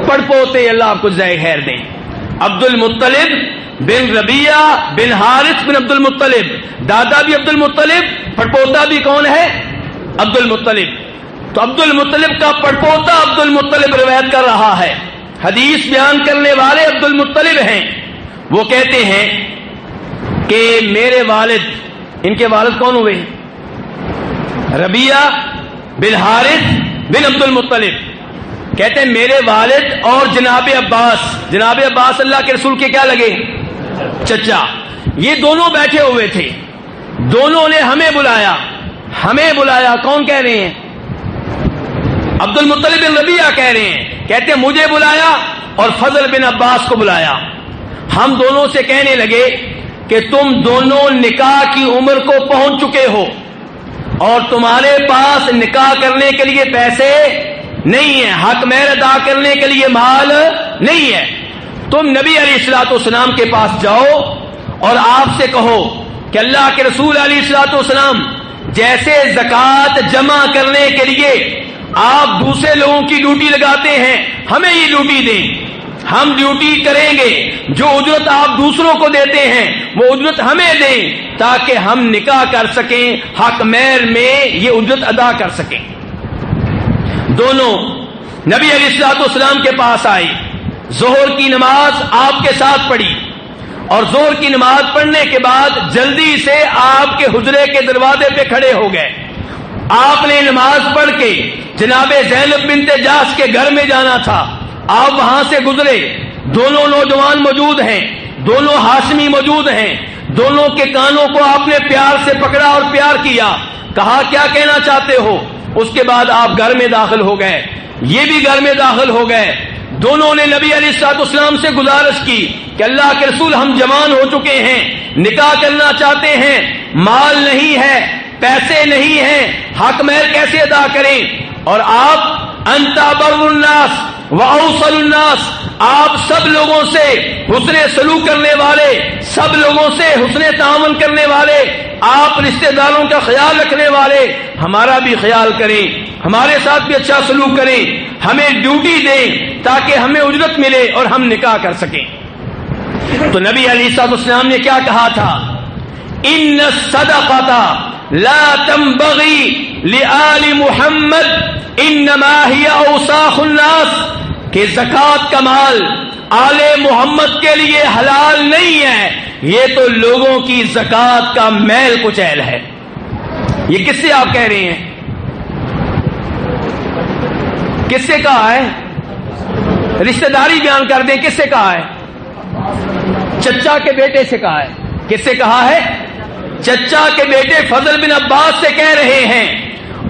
پڑھ پوتے، اللہ آپ کو جزائے خیر دیں. عبد المطلب بن ربیعہ بن حارث بن عبد المطلب، دادا بھی عبد المطلب، پڑپوتا بھی کون ہے؟ عبد المطلب. تو عبد المطلب کا پڑپوتا عبد المطلب روایت کر رہا ہے، حدیث بیان کرنے والے عبد المطلب ہیں. وہ کہتے ہیں کہ میرے والد، ان کے والد کون ہوئے؟ ربیعہ بن حارث بن عبد المطلب. کہتے ہیں میرے والد اور جناب عباس اللہ کے رسول کے کیا لگے؟ چچا. یہ دونوں بیٹھے ہوئے تھے، دونوں نے ہمیں بلایا. کون کہہ رہے ہیں؟ عبد المطلب بن ربیعہ کہہ رہے ہیں. کہتے ہیں مجھے بلایا اور فضل بن عباس کو بلایا. ہم دونوں سے کہنے لگے کہ تم دونوں نکاح کی عمر کو پہنچ چکے ہو اور تمہارے پاس نکاح کرنے کے لیے پیسے نہیں ہے، حق مہر ادا کرنے کے لیے مال نہیں ہے. تم نبی علیہ الصلوۃ والسلام کے پاس جاؤ اور آپ سے کہو کہ اللہ کے رسول علیہ الصلوۃ والسلام جیسے زکوٰۃ جمع کرنے کے لیے آپ دوسرے لوگوں کی ڈیوٹی لگاتے ہیں، ہمیں یہ ڈیوٹی دیں، ہم ڈیوٹی کریں گے. جو اجرت آپ دوسروں کو دیتے ہیں وہ اجرت ہمیں دیں تاکہ ہم نکاح کر سکیں، حق مہر میں یہ اجرت ادا کر سکیں. دونوں نبی علیہ الصلوۃ والسلام کے پاس آئے، ظہر کی نماز آپ کے ساتھ پڑھی، اور ظہر کی نماز پڑھنے کے بعد جلدی سے آپ کے حجرے کے دروازے پہ کھڑے ہو گئے. آپ نے نماز پڑھ کے جناب زینب بنت جاش کے گھر میں جانا تھا، آپ وہاں سے گزرے. دونوں نوجوان موجود ہیں، دونوں ہاشمی موجود ہیں. دونوں کے کانوں کو آپ نے پیار سے پکڑا اور پیار کیا، کہا کیا کہنا چاہتے ہو. اس کے بعد آپ گھر میں داخل ہو گئے، یہ بھی گھر میں داخل ہو گئے. دونوں نے نبی علیہ الصلوۃ والسلام سے گزارش کی کہ اللہ کے رسول ہم جوان ہو چکے ہیں، نکاح کرنا چاہتے ہیں، مال نہیں ہے، پیسے نہیں ہیں، حق مہر کیسے ادا کریں. اور آپ انت بر الناس واوصل الناس، آپ سب لوگوں سے حسن سلوک کرنے والے، سب لوگوں سے حسن تعامل کرنے والے، آپ رشتہ داروں کا خیال رکھنے والے، ہمارا بھی خیال کریں، ہمارے ساتھ بھی اچھا سلوک کریں، ہمیں ڈیوٹی دیں تاکہ ہمیں اجرت ملے اور ہم نکاح کر سکیں. تو نبی علیہ الصلوۃ والسلام نے کیا کہا تھا؟ ان الصدقۃ لا تنبغي لآل محمد انما هي اوساخ الناس، کہ زکوٰۃ کا مال آل محمد کے لیے حلال نہیں ہے، یہ تو لوگوں کی زکوٰۃ کا میل کچیل ہے. یہ کس سے آپ کہہ رہے ہیں؟ کس سے کہا ہے؟ رشتہ داری بیان کر دیں، کس سے کہا ہے؟ چچا کے بیٹے سے کہا ہے. کس سے کہا ہے؟ چچا کے بیٹے فضل بن عباس سے کہہ رہے ہیں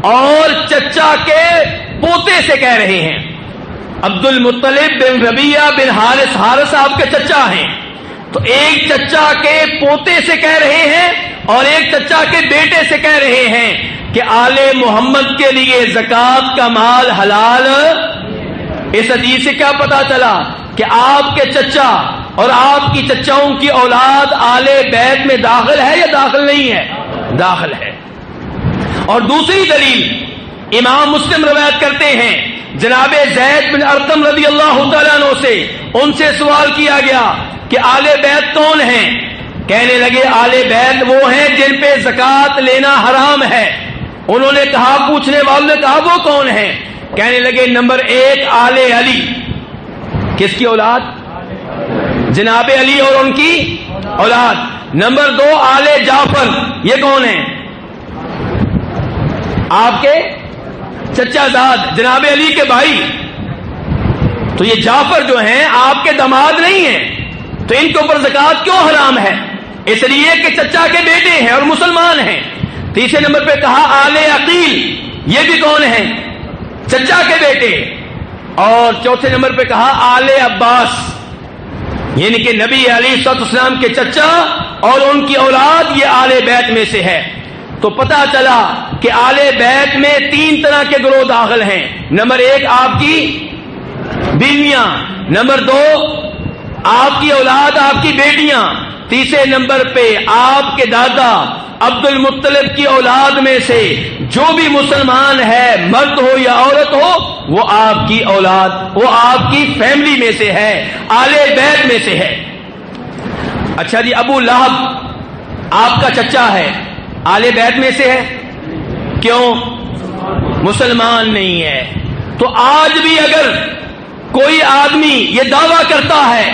اور چچا کے پوتے سے کہہ رہے ہیں. عبد المطلب بن ربیعہ بن حارث آپ کے چچا ہیں، تو ایک چچا کے پوتے سے کہہ رہے ہیں اور ایک چچا کے بیٹے سے کہہ رہے ہیں کہ آل محمد کے لیے زکوٰۃ کا مال حلال. اس حدیث سے کیا پتا چلا کہ آپ کے چچا اور آپ کی چچاؤں کی اولاد آل بیت میں داخل ہے یا داخل نہیں ہے؟ داخل ہے. اور دوسری دلیل امام مسلم روایت کرتے ہیں جناب زید بن ارقم رضی اللہ تعالیٰ عنہ سے، ان سے سوال کیا گیا کہ آل بیت کون ہیں؟ کہنے لگے آل بیت وہ ہیں جن پہ زکوٰۃ لینا حرام ہے۔ انہوں نے کہا، پوچھنے والوں نے کہا وہ کون ہیں؟ کہنے لگے نمبر 1 آل علی۔ کس کی اولاد؟ جناب علی اور ان کی اولاد۔ نمبر 2 آل جعفر، یہ کون ہیں؟ آپ کے چچا زاد جناب علی کے بھائی۔ تو یہ جعفر جو ہیں آپ کے داماد نہیں ہیں، تو ان کے اوپر زکوٰۃ کیوں حرام ہے؟ اس لیے کہ چچا کے بیٹے ہیں اور مسلمان ہیں۔ تیسرے نمبر پہ کہا آل عقیل، یہ بھی کون ہیں؟ چچا کے بیٹے۔ اور چوتھے نمبر پہ کہا آل عباس، یعنی کہ نبی علیہ الصلوۃ والسلام کے چچا اور ان کی اولاد یہ آل بیت میں سے ہے۔ تو پتہ چلا کہ آل بیت میں 3 طرح کے گروہ داخل ہیں۔ نمبر 1 آپ کی بیویاں، نمبر 2 آپ کی اولاد، آپ کی بیٹیاں، تیسرے نمبر پہ آپ کے دادا عبد المطلب کی اولاد میں سے جو بھی مسلمان ہے، مرد ہو یا عورت ہو، وہ آپ کی اولاد، وہ آپ کی فیملی میں سے ہے، آل بیت میں سے ہے۔ اچھا جی، ابو لہب آپ کا چچا ہے، آل بیت میں سے ہے؟ کیوں؟ مسلمان نہیں ہے۔ تو آج بھی اگر کوئی آدمی یہ دعویٰ کرتا ہے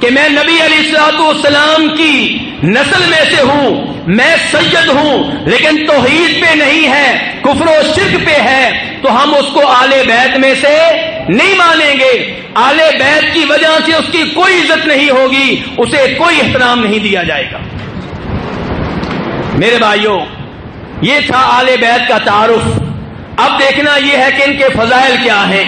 کہ میں نبی علیہ الصلوۃ والسلام کی نسل میں سے ہوں، میں سید ہوں، لیکن توحید پہ نہیں ہے، کفر و شرک پہ ہے، تو ہم اس کو آل بیت میں سے نہیں مانیں گے۔ آل بیت کی وجہ سے اس کی کوئی عزت نہیں ہوگی، اسے کوئی احترام نہیں دیا جائے گا۔ میرے بھائیوں، یہ تھا آل بیت کا تعارف۔ اب دیکھنا یہ ہے کہ ان کے فضائل کیا ہیں۔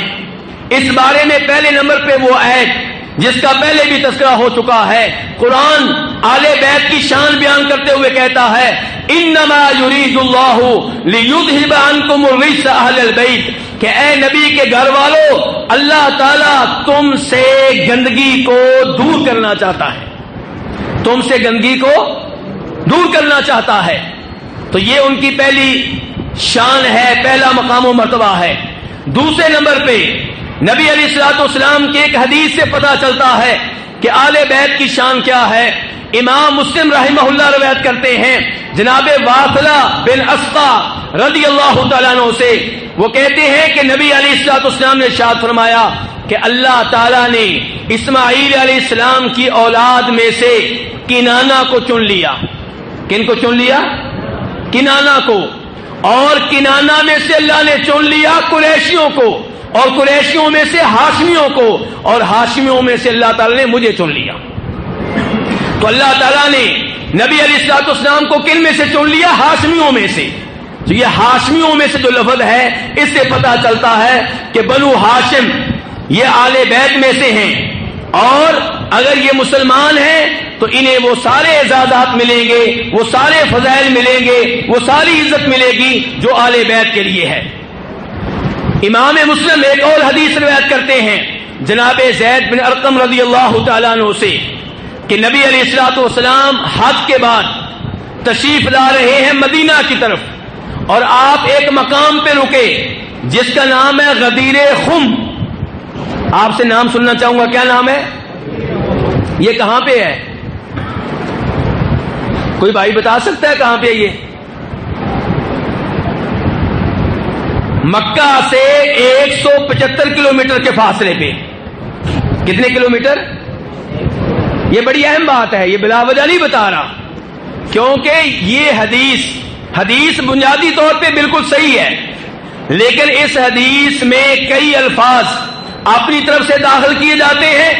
اس بارے میں پہلے نمبر پہ وہ آیت جس کا پہلے بھی تذکرہ ہو چکا ہے، قرآن آل بیت کی شان بیان کرتے ہوئے کہتا ہے انما یرید اللہ لیذھب عنکم الرجس اہل البیت، کہ اے نبی کے گھر والوں، اللہ تعالیٰ تم سے گندگی کو دور کرنا چاہتا ہے، تم سے گندگی کو دور کرنا چاہتا ہے۔ تو یہ ان کی پہلی شان ہے، پہلا مقام و مرتبہ ہے۔ دوسرے نمبر پہ نبی علیہ الصلوۃ والسلام کی ایک حدیث سے پتہ چلتا ہے کہ آل بیت کی شان کیا ہے۔ امام مسلم رحمہ اللہ روایت کرتے ہیں جناب واصلہ بن اسقا رضی اللہ تعالیٰ عنہ سے، وہ کہتے ہیں کہ نبی علیہ الصلوۃ والسلام نے ارشاد فرمایا کہ اللہ تعالیٰ نے اسماعیل علیہ السلام کی اولاد میں سے کنانہ کو چن لیا۔ کن کو چن لیا؟ کنانہ کو۔ اور کنانہ میں سے اللہ نے چن لیا قریشیوں کو، اور قریشیوں میں سے ہاشمیوں کو، اور ہاشمیوں میں سے اللہ تعالیٰ نے مجھے چن لیا۔ تو اللہ تعالیٰ نے نبی علیہ الصلوۃ والسلام کو کن میں سے چن لیا؟ ہاشمیوں میں سے۔ تو یہ ہاشمیوں میں سے جو لفظ ہے، اس سے پتہ چلتا ہے کہ بنو ہاشم یہ آل بیت میں سے ہیں، اور اگر یہ مسلمان ہیں تو انہیں وہ سارے اعزازات ملیں گے، وہ سارے فضائل ملیں گے، وہ ساری عزت ملے گی جو آل بیت کے لیے ہے۔ امام مسلم ایک اور حدیث روایت کرتے ہیں جناب زید بن ارقم رضی اللہ تعالیٰ عنہ سے کہ نبی علیہ الصلوۃ والسلام حج کے بعد تشریف لا رہے ہیں مدینہ کی طرف، اور آپ ایک مقام پہ رکے جس کا نام ہے غدیر خم۔ آپ سے نام سننا چاہوں گا، کیا نام ہے؟ یہ کہاں پہ ہے؟ کوئی بھائی بتا سکتا ہے کہاں پہ یہ؟ مکہ سے 175 کلومیٹر کے فاصلے پہ۔ کتنے کلومیٹر؟ یہ بڑی اہم بات ہے، یہ بلا وجہ نہیں بتا رہا، کیونکہ یہ حدیث بنیادی طور پہ بالکل صحیح ہے، لیکن اس حدیث میں کئی الفاظ اپنی طرف سے داخل کیے جاتے ہیں،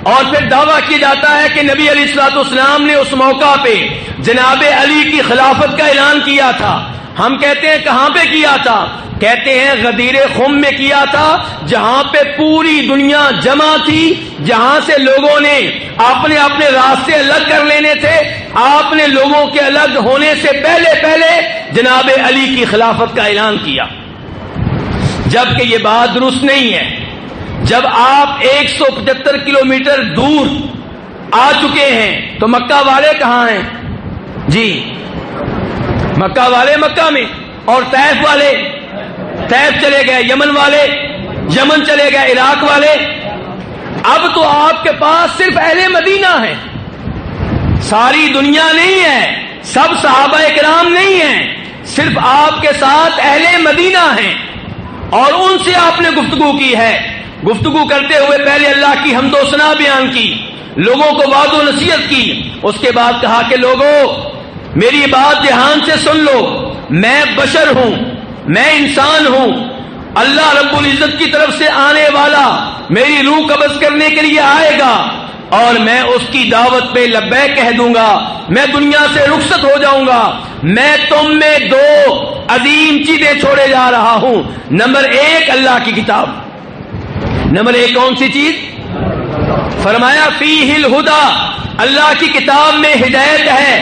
اور پھر دعویٰ کیا جاتا ہے کہ نبی علیہ الصلوۃ والسلام نے اس موقع پہ جناب علی کی خلافت کا اعلان کیا تھا۔ ہم کہتے ہیں کہاں پہ کیا تھا؟ کہتے ہیں غدیر خم میں کیا تھا، جہاں پہ پوری دنیا جمع تھی، جہاں سے لوگوں نے اپنے اپنے راستے الگ کر لینے تھے۔ آپ نے لوگوں کے الگ ہونے سے پہلے جناب علی کی خلافت کا اعلان کیا، جبکہ یہ بات درست نہیں ہے۔ جب آپ 175 کلومیٹر دور آ چکے ہیں تو مکہ والے کہاں ہیں؟ جی، مکہ والے مکہ میں، اور طائف والے طیف چلے گئے یمن والے، یمن چلے گئے عراق والے، اب تو آپ کے پاس صرف اہل مدینہ ہیں، ساری دنیا نہیں ہے، سب صحابہ کرام نہیں ہیں، صرف آپ کے ساتھ اہل مدینہ ہیں، اور ان سے آپ نے گفتگو کی ہے۔ گفتگو کرتے ہوئے پہلے اللہ کی حمد و ثنا بیان کی، لوگوں کو وعظ و نصیحت کی، اس کے بعد کہا کہ لوگوں میری بات دھیان سے سن لو، میں بشر ہوں، میں انسان ہوں، اللہ رب العزت کی طرف سے آنے والا میری روح قبض کرنے کے لیے آئے گا، اور میں اس کی دعوت پہ لبیک کہہ دوں گا، میں دنیا سے رخصت ہو جاؤں گا۔ میں تم میں دو عظیم چیزیں چھوڑے جا رہا ہوں، نمبر ایک اللہ کی کتاب، نمبر ایک کون سی چیز؟ فرمایا فیہ الہدی، اللہ کی کتاب میں ہدایت ہے،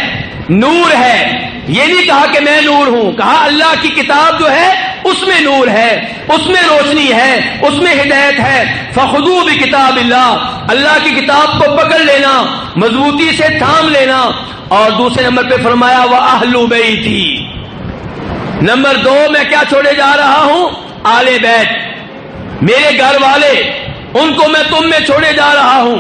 نور ہے۔ یہ نہیں کہا کہ میں نور ہوں، کہا اللہ کی کتاب جو ہے اس میں نور ہے، اس میں روشنی ہے، اس میں ہدایت ہے۔ فخذوا بکتاب اللہ، اللہ کی کتاب کو پکڑ لینا، مضبوطی سے تھام لینا۔ اور دوسرے نمبر پہ فرمایا وَأَهْلُ بَيْتِي، نمبر دو میں کیا چھوڑے جا رہا ہوں؟ آل بیت، میرے گھر والے، ان کو میں تم میں چھوڑے جا رہا ہوں۔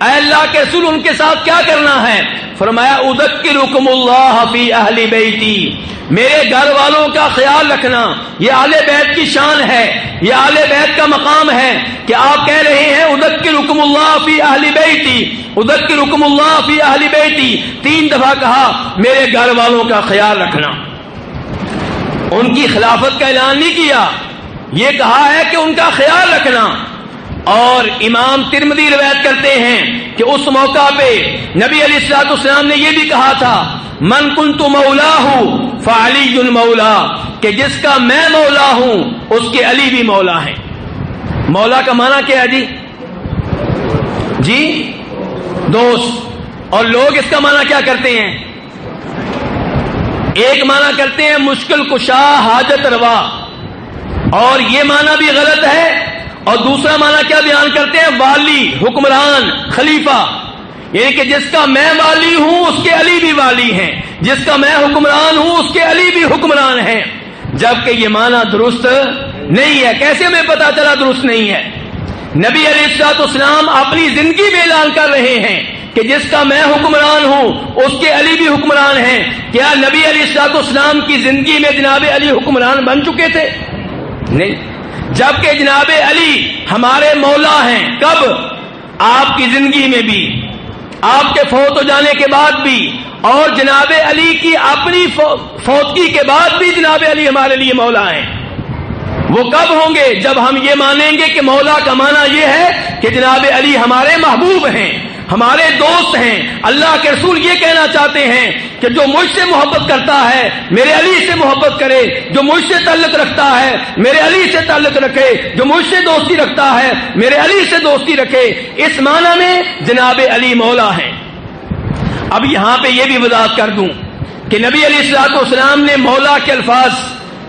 اے اللہ کے رسول ان کے ساتھ کیا کرنا ہے؟ فرمایا اذکرکم اللہ فی اہل بیتی، میرے گھر والوں کا خیال رکھنا۔ یہ آل بیت کی شان ہے، یہ آل بیت کا مقام ہے کہ آپ کہہ رہے ہیں اذکرکم اللہ فی اہل بیتی، اذکرکم اللہ فی اہل بیتی، 3 دفعہ کہا میرے گھر والوں کا خیال رکھنا۔ ان کی خلافت کا اعلان نہیں کیا، یہ کہا ہے کہ ان کا خیال رکھنا۔ اور امام ترمذی روایت کرتے ہیں کہ اس موقع پہ نبی علیہ الصلوۃ والسلام نے یہ بھی کہا تھا من کنت مولاہ فعلی مولا، کہ جس کا میں مولا ہوں اس کے علی بھی مولا ہیں۔ مولا کا معنی کیا ہے جی دوست، اور لوگ اس کا معنی کیا کرتے ہیں؟ ایک معنی کرتے ہیں مشکل کشا، حاجت روا، اور یہ معنی بھی غلط ہے۔ اور دوسرا معنی کیا بیان کرتے ہیں؟ والی، حکمران، خلیفہ، یعنی کہ جس کا میں والی ہوں اس کے علی بھی والی ہیں، جس کا میں حکمران ہوں اس کے علی بھی حکمران ہیں، جبکہ یہ معنی درست نہیں ہے۔ کیسے ہمیں پتا چلا درست نہیں ہے؟ نبی علیہ الصلوۃ والسلام اپنی زندگی میں اعلان کر رہے ہیں کہ جس کا میں حکمران ہوں اس کے علی بھی حکمران ہیں۔ کیا نبی علیہ الصلوۃ والسلام کی زندگی میں جناب علی حکمران بن چکے تھے؟ نہیں، جبکہ جناب علی ہمارے مولا ہیں۔ کب؟ آپ کی زندگی میں بھی، آپ کے فوت ہو جانے کے بعد بھی، اور جناب علی کی اپنی فوتگی کے بعد بھی جناب علی ہمارے لیے مولا ہیں۔ وہ کب ہوں گے؟ جب ہم یہ مانیں گے کہ مولا کا معنی یہ ہے کہ جناب علی ہمارے محبوب ہیں، ہمارے دوست ہیں۔ اللہ کے رسول یہ کہنا چاہتے ہیں کہ جو مجھ سے محبت کرتا ہے میرے علی سے محبت کرے، جو مجھ سے تعلق رکھتا ہے میرے علی سے تعلق رکھے، جو مجھ سے دوستی رکھتا ہے میرے علی سے دوستی رکھے۔ اس معنی میں جناب علی مولا ہیں۔ اب یہاں پہ یہ بھی وضاحت کر دوں کہ نبی علیہ الصلوۃ والسلام نے مولا کے الفاظ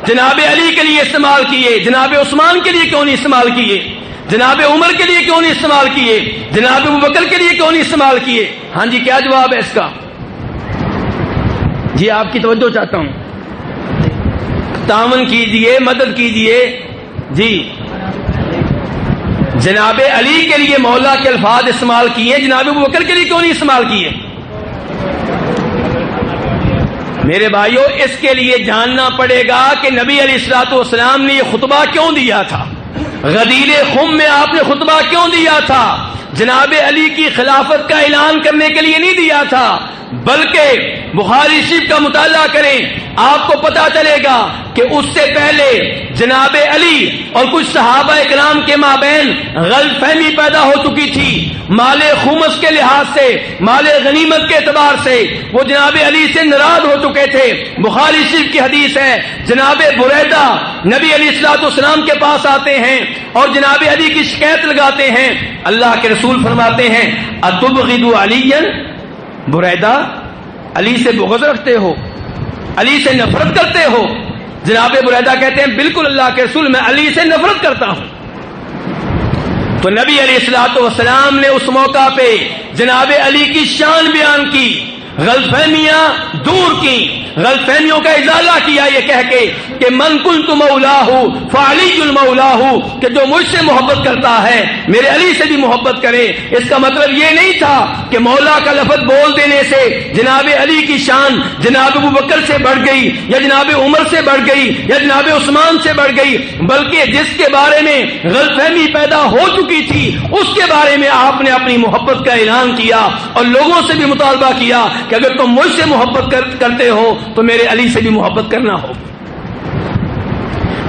جناب علی کے لیے استعمال کیے، جناب عثمان کے لیے کیوں نہیں استعمال کیے؟ جناب عمر کے لیے کیوں نہیں استعمال کیے؟ جناب ابوبکر کے لیے کیوں نہیں استعمال کیے؟ ہاں جی، کیا جواب ہے اس کا؟ جی آپ کی توجہ چاہتا ہوں، تعاون کیجئے، مدد کیجئے۔ جی جناب علی کے لیے مولا کے الفاظ استعمال کیے، جناب ابوبکر کے لیے کیوں نہیں استعمال کیے؟ میرے بھائیوں، اس کے لیے جاننا پڑے گا کہ نبی علیہ الصلوۃ والسلام نے یہ خطبہ کیوں دیا تھا، غدیر خم میں آپ نے خطبہ کیوں دیا تھا؟ جناب علی کی خلافت کا اعلان کرنے کے لیے نہیں دیا تا، بلکہ بخاری شریف کا مطالعہ کریں، آپ کو پتا چلے گا کہ اس سے پہلے جناب علی اور کچھ صحابہ اکرام کے مابین غلط فہمی پیدا ہو چکی تھی۔ مال خمس کے لحاظ سے، مال غنیمت کے اعتبار سے وہ جناب علی سے ناراض ہو چکے تھے۔ بخاری شریف کی حدیث ہے، جناب بریدہ نبی علیہ الصلوۃ والسلام کے پاس آتے ہیں اور جناب علی کی شکایت لگاتے ہیں۔ اللہ کے رسول فرماتے ہیں اتبغض علیا، بریدہ علی سے بغض رکھتے ہو، علی سے نفرت کرتے ہو؟ جناب بریدہ کہتے ہیں بالکل اللہ کے رسول، میں علی سے نفرت کرتا ہوں۔ تو نبی علیہ الصلوۃ والسلام نے اس موقع پہ جناب علی کی شان بیان کی، غلط فہمیاں دور کی، غلط فہمیوں کا ازالہ کیا یہ کہہ کے کہ من کنت مولاہ فعلی المولاہ، کہ جو مجھ سے محبت کرتا ہے میرے علی سے بھی محبت کرے۔ اس کا مطلب یہ نہیں تھا کہ مولا کا لفظ بول دینے سے جناب علی کی شان جناب ابو بکر سے بڑھ گئی یا جناب عمر سے بڑھ گئی یا جناب عثمان سے بڑھ گئی، بلکہ جس کے بارے میں غلط فہمی پیدا ہو چکی تھی اس کے بارے میں آپ نے اپنی محبت کا اعلان کیا اور لوگوں سے بھی مطالبہ کیا کہ اگر تم مجھ سے محبت کرتے ہو تو میرے علی سے بھی محبت کرنا ہو۔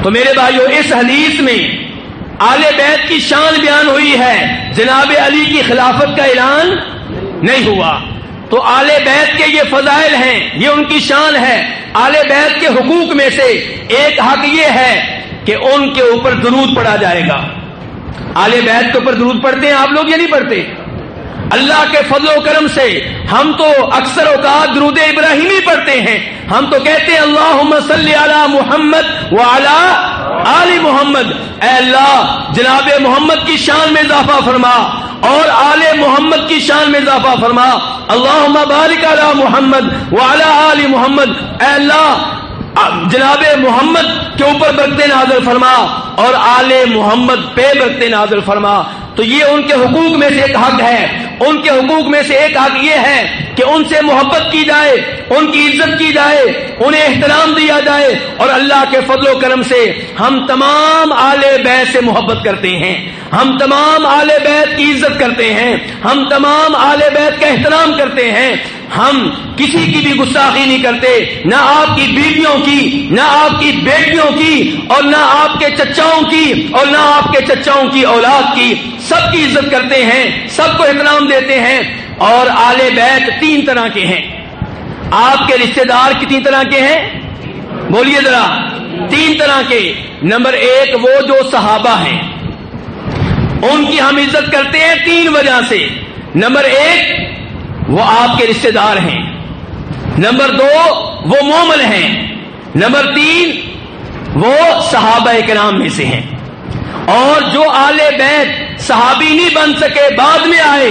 تو میرے بھائیو، اس حدیث میں آل بیت کی شان بیان ہوئی ہے، جناب علی کی خلافت کا اعلان نہیں ہوا۔ تو آل بیت کے یہ فضائل ہیں، یہ ان کی شان ہے۔ آل بیت کے حقوق میں سے ایک حق یہ ہے کہ ان کے اوپر درود پڑھا جائے گا۔ آل بیت کے اوپر درود پڑھتے ہیں آپ لوگ یا نہیں پڑھتے؟ اللہ کے فضل و کرم سے ہم تو اکثر اوقات درود ابراہیمی پڑھتے ہیں، ہم تو کہتے ہیں اللہم صلی علی محمد وعلی آل محمد، اے اللہ جناب محمد کی شان میں اضافہ فرما اور آل محمد کی شان میں اضافہ فرما، اللہم بارک علی محمد وعلی آل محمد، اے اللہ جناب محمد کے اوپر برکت نازل فرما اور آل محمد پہ برکت نازل فرما۔ تو یہ ان کے حقوق میں سے ایک حق ہے۔ ان کے حقوق میں سے ایک حق یہ ہے کہ ان سے محبت کی جائے، ان کی عزت کی جائے، انہیں احترام دیا جائے، اور اللہ کے فضل و کرم سے ہم تمام آل بیت سے محبت کرتے ہیں، ہم تمام آل بیت کی عزت کرتے ہیں، ہم تمام آل بیت کا احترام کرتے ہیں، ہم کسی کی بھی گستاخی نہیں کرتے، نہ آپ کی بیویوں کی، نہ آپ کی بیٹیوں کی، اور نہ آپ کے چچاؤں کی، اور نہ آپ کے چچاؤں کی اولاد کی، سب کی عزت کرتے ہیں، سب کو احترام دیتے ہیں۔ اور آل بیت تین طرح کے ہیں۔ آپ کے رشتہ دار کتنی طرح کے ہیں؟ بولیے ذرا، تین طرح کے۔ نمبر ایک، وہ جو صحابہ ہیں ان کی ہم عزت کرتے ہیں تین وجہ سے۔ نمبر ایک، وہ آپ کے رشتہ دار ہیں۔ نمبر دو، وہ مومن ہیں۔ نمبر تین، وہ صحابہ کرام میں سے ہیں۔ اور جو آل بیت صحابی نہیں بن سکے، بعد میں آئے،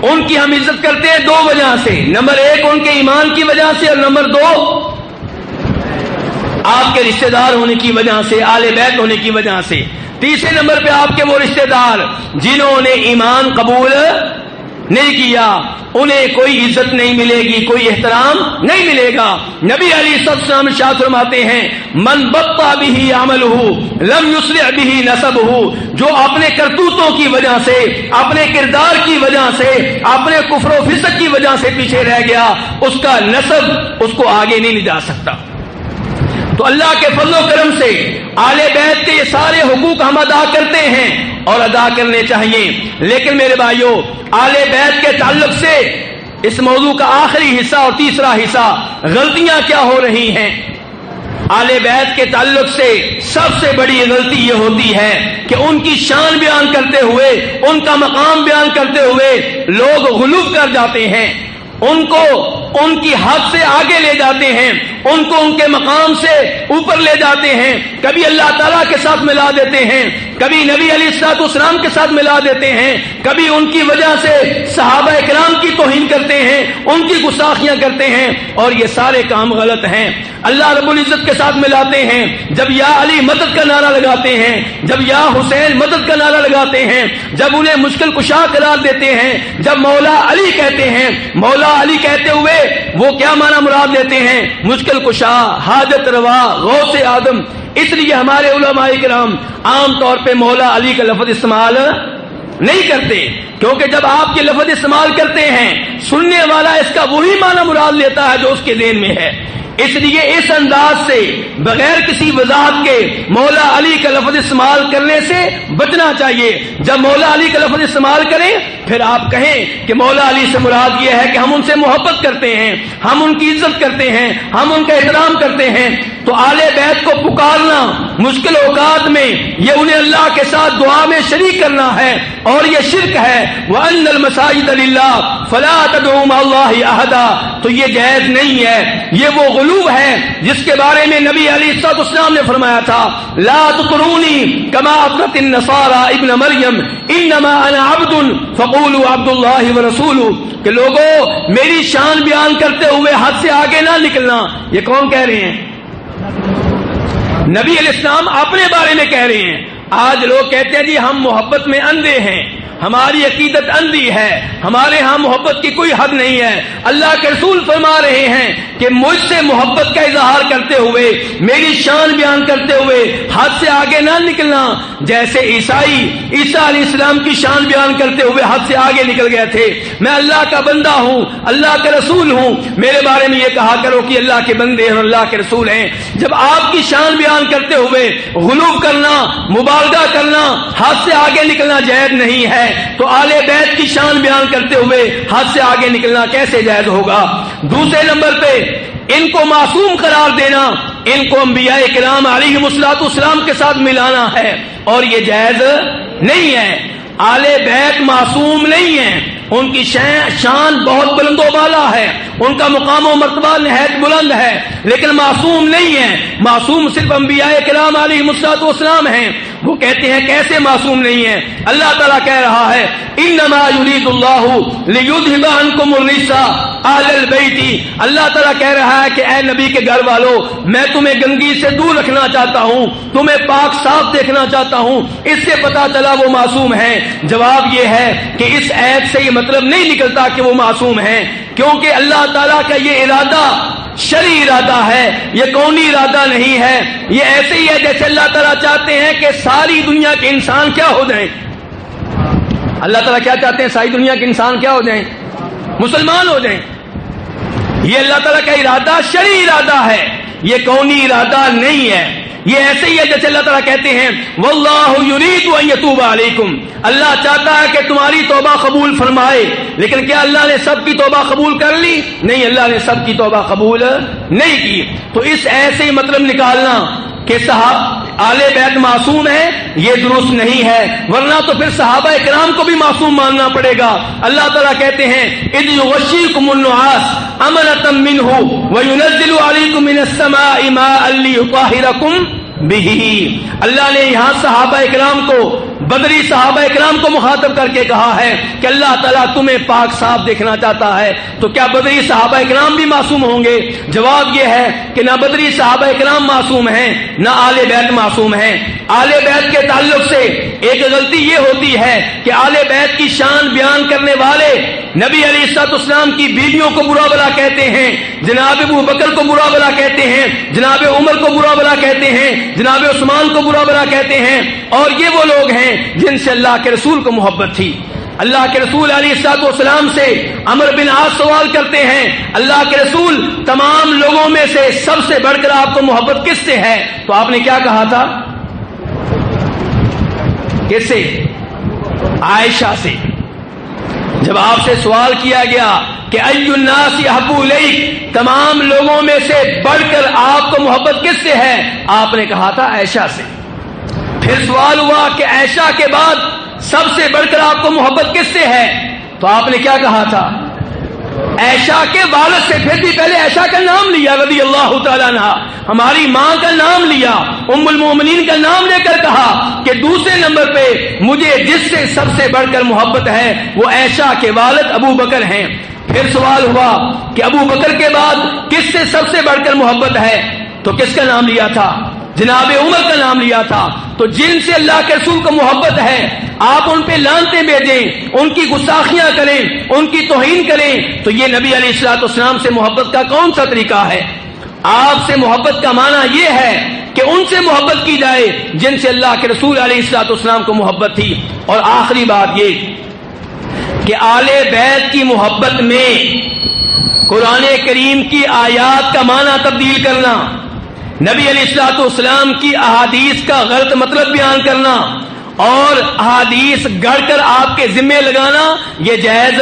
ان کی ہم عزت کرتے ہیں دو وجہ سے۔ نمبر ایک، ان کے ایمان کی وجہ سے، اور نمبر دو، آپ کے رشتہ دار ہونے کی وجہ سے، آل بیت ہونے کی وجہ سے۔ تیسرے نمبر پہ آپ کے وہ رشتہ دار جنہوں نے ایمان قبول نہیں کیا، انہیں کوئی عزت نہیں ملے گی، کوئی احترام نہیں ملے گا۔ نبی علیہ السلام ارشاد فرماتے ہیں، من بطأ به عمله لم يسرع به نسبه، جو اپنے کرتوتوں کی وجہ سے، اپنے کردار کی وجہ سے، اپنے کفر و فسق کی وجہ سے پیچھے رہ گیا، اس کا نسب اس کو آگے نہیں لے جا سکتا۔ تو اللہ کے فضل و کرم سے آل بیت کے یہ سارے حقوق ہم ادا کرتے ہیں اور ادا کرنے چاہیے۔ لیکن میرے بھائیوں، آل بیت کے تعلق سے اس موضوع کا آخری حصہ اور تیسرا حصہ، غلطیاں کیا ہو رہی ہیں آل بیت کے تعلق سے؟ سب سے بڑی غلطی یہ ہوتی ہے کہ ان کی شان بیان کرتے ہوئے، ان کا مقام بیان کرتے ہوئے لوگ غلو کر جاتے ہیں، ان کو ان کی حد سے آگے لے جاتے ہیں، ان کو ان کے مقام سے اوپر لے جاتے ہیں، کبھی اللہ تعالیٰ کے ساتھ ملا دیتے ہیں، کبھی نبی علیہ الصلوۃ والسلام کے ساتھ ملا دیتے ہیں، کبھی ان کی وجہ سے صحابہ کرام کی توہین کرتے ہیں، ان کی گستاخیاں کرتے ہیں، اور یہ سارے کام غلط ہیں۔ اللہ رب العزت کے ساتھ ملاتے ہیں، جب یا علی مدد کا نعرہ لگاتے ہیں، جب یا حسین مدد کا نعرہ لگاتے ہیں، جب انہیں مشکل کشا قرار دیتے ہیں، جب مولا علی کہتے ہیں، مولا علی کہتے ہوئے وہ کیا معنی مراد لیتے ہیں؟ مشکل کشا، حاجت روا، غوث آدم۔ اس لیے ہمارے علماء کرام عام طور پہ مولا علی کا لفظ استعمال نہیں کرتے، کیونکہ جب آپ کے لفظ استعمال کرتے ہیں سننے والا اس کا وہی معنی مراد لیتا ہے جو اس کے ذہن میں ہے۔ اس لیے اس انداز سے بغیر کسی وضاحت کے مولا علی کا لفظ استعمال کرنے سے بچنا چاہیے۔ جب مولا علی کا لفظ استعمال کریں پھر آپ کہیں کہ مولا علی سے مراد یہ ہے کہ ہم ان سے محبت کرتے ہیں، ہم ان کی عزت کرتے ہیں، ہم ان کا احترام کرتے ہیں۔ تو آل بیت کو پکارنا مشکل اوقات میں یہ انہیں اللہ کے ساتھ دعا میں شریک کرنا ہے، اور یہ شرک ہے۔ وَأَنَّ الْمَسَاجِدَ لِلَّهِ فَلَا تَدْعُوا مَعَ اللَّهِ أَحَدًا، تو یہ جائز نہیں ہے، یہ وہ غلو ہے جس کے بارے میں نبی علیہ الصلوۃ والسلام نے فرمایا تھا لا تطرونی کما اطرت النصارى ابن مریم انما انا عبد فقولوا عبد اللہ ورسولہ، کہ لوگوں میری شان بیان کرتے ہوئے حد سے آگے نہ نکلنا۔ یہ کون کہہ رہے ہیں؟ نبی علیہ السلام اپنے بارے میں کہہ رہے ہیں۔ آج لوگ کہتے ہیں جی ہم محبت میں اندھے ہیں، ہماری عقیدت اندھی ہے، ہمارے ہاں محبت کی کوئی حد نہیں ہے۔ اللہ کے رسول فرما رہے ہیں کہ مجھ سے محبت کا اظہار کرتے ہوئے، میری شان بیان کرتے ہوئے حد سے آگے نہ نکلنا، جیسے عیسیٰ علیہ السلام کی شان بیان کرتے ہوئے حد سے آگے نکل گئے تھے۔ میں اللہ کا بندہ ہوں، اللہ کا رسول ہوں، میرے بارے میں یہ کہا کرو کہ اللہ کے بندے ہیں اور اللہ کے رسول ہیں۔ جب آپ کی شان بیان کرتے ہوئے غلو کرنا، مبالغہ کرنا، حد سے آگے نکلنا جائز نہیں ہے، تو آل بیت کی شان بیان کرتے ہوئے حد سے آگے نکلنا کیسے جائز ہوگا؟ دوسرے نمبر پہ ان کو معصوم قرار دینا، ان کو انبیاء کرام علیہم الصلوۃ والسلام کے ساتھ ملانا ہے، اور یہ جائز نہیں ہے۔ آل بیت معصوم نہیں ہیں، ان کی شان بہت بلند و بالا ہے، ان کا مقام و مرتبہ نہایت بلند ہے، لیکن معصوم نہیں ہیں۔ معصوم صرف انبیاء کرام علیہم الصلوۃ والسلام ہیں۔ وہ کہتے ہیں کیسے معصوم نہیں ہیں؟ اللہ تعالیٰ کہہ رہا ہے انما یرید اللہ لیذھب عنکم الرجس اہل البیت، اللہ تعالیٰ کہہ رہا ہے کہ اے نبی کے گھر والوں، میں تمہیں گندگی سے دور رکھنا چاہتا ہوں، تمہیں پاک صاف دیکھنا چاہتا ہوں۔ اس سے پتہ چلا وہ معصوم ہیں۔ جواب یہ ہے کہ اس آیت سے یہ مطلب نہیں نکلتا کہ وہ معصوم ہیں، کیونکہ اللہ تعالیٰ کا یہ ارادہ شرعی ارادہ ہے، یہ کونی ارادہ نہیں ہے۔ یہ ایسے ہی ہے جیسے اللہ تعالیٰ چاہتے ہیں کہ ساری دنیا کے انسان کیا ہو جائیں۔ اللہ تعالیٰ کیا چاہتے ہیں؟ ساری دنیا کے انسان کیا ہو جائیں؟ مسلمان ہو جائیں۔ یہ اللہ تعالیٰ کا ارادہ شرعی ارادہ ہے، یہ کونی ارادہ نہیں ہے۔ یہ ایسے ہی ہے جیسے اللہ تعالیٰ کہتے ہیں واللہ یرید ان یتوب علیکم، اللہ چاہتا ہے کہ تمہاری توبہ قبول فرمائے، لیکن کیا اللہ نے سب کی توبہ قبول کر لی؟ نہیں، اللہ نے سب کی توبہ قبول نہیں کی۔ تو اس ایسے ہی مطلب نکالنا کہ آل بیت معصوم ہے، یہ درست نہیں ہے، ورنہ تو پھر صحابہ کرام کو بھی معصوم ماننا پڑے گا۔ اللہ تعالیٰ کہتے ہیں اذ یغشیکم النعاس امنۃ منہ وینزل علیکم من السماء ماء لیطہرکم بہ۔ اللہ نے یہاں صحابہ کرام کو، بدری صحابہ کرام کو مخاطب کر کے کہا ہے کہ اللہ تعالیٰ تمہیں پاک صاف دیکھنا چاہتا ہے، تو کیا بدری صحابہ کرام بھی معصوم ہوں گے؟ جواب یہ ہے کہ نہ بدری صحابہ کرام معصوم ہیں، نہ آل بیت معصوم ہیں۔ آل بیت کے تعلق سے ایک غلطی یہ ہوتی ہے کہ آل بیت کی شان بیان کرنے والے نبی علیہ الصلوۃ والسلام کی بیویوں کو برا بلا کہتے ہیں، جناب ابو بکر کو برا بلا کہتے ہیں، جناب عمر کو برا بلا کہتے ہیں، جناب عثمان کو برا بلا کہتے ہیں، اور یہ وہ لوگ ہیں جن سے اللہ کے رسول کو محبت تھی۔ اللہ کے رسول علیہ الصلوۃ والسلام سے عمرو بن عاص سوال کرتے ہیں اللہ کے رسول تمام لوگوں میں سے سب سے بڑھ کر آپ کو محبت کس سے ہے؟ تو آپ نے کیا کہا تھا؟ کس سے؟ عائشہ سے۔ جب آپ سے سوال کیا گیا کہ ای الناس احب الیک، تمام لوگوں میں سے بڑھ کر آپ کو محبت کس سے ہے؟ آپ نے کہا تھا عائشہ سے۔ پھر سوال ہوا کہ عائشہ کے بعد سب سے بڑھ کر آپ کو محبت کس سے ہے؟ تو آپ نے کیا کہا تھا؟ عائشہ کے والد سے۔ پھر بھی پہلے عائشہ کا نام لیا رضی اللہ تعالیٰ عنہ، ہماری ماں کا نام لیا، ام المومنین کا نام لے کر کہا کہ دوسرے نمبر پہ مجھے جس سے سب سے بڑھ کر محبت ہے وہ عائشہ کے والد ابو بکر ہیں۔ پھر سوال ہوا کہ ابو بکر کے بعد کس سے سب سے بڑھ کر محبت ہے؟ تو کس کا نام لیا تھا؟ جناب عمر کا نام لیا تھا۔ تو جن سے اللہ کے رسول کو محبت ہے آپ ان پہ لعنتیں بھیجیں، ان کی گستاخیاں کریں، ان کی توہین کریں، تو یہ نبی علیہ الصلوۃ والسلام سے محبت کا کون سا طریقہ ہے؟ آپ سے محبت کا معنی یہ ہے کہ ان سے محبت کی جائے جن سے اللہ کے رسول علیہ الصلوۃ والسلام کو محبت تھی۔ اور آخری بات یہ کہ آل بیت کی محبت میں قرآن کریم کی آیات کا معنی تبدیل کرنا، نبی علیہ الصلوۃ والسلام کی احادیث کا غلط مطلب بیان کرنا اور احادیث گڑھ کر آپ کے ذمے لگانا یہ جائز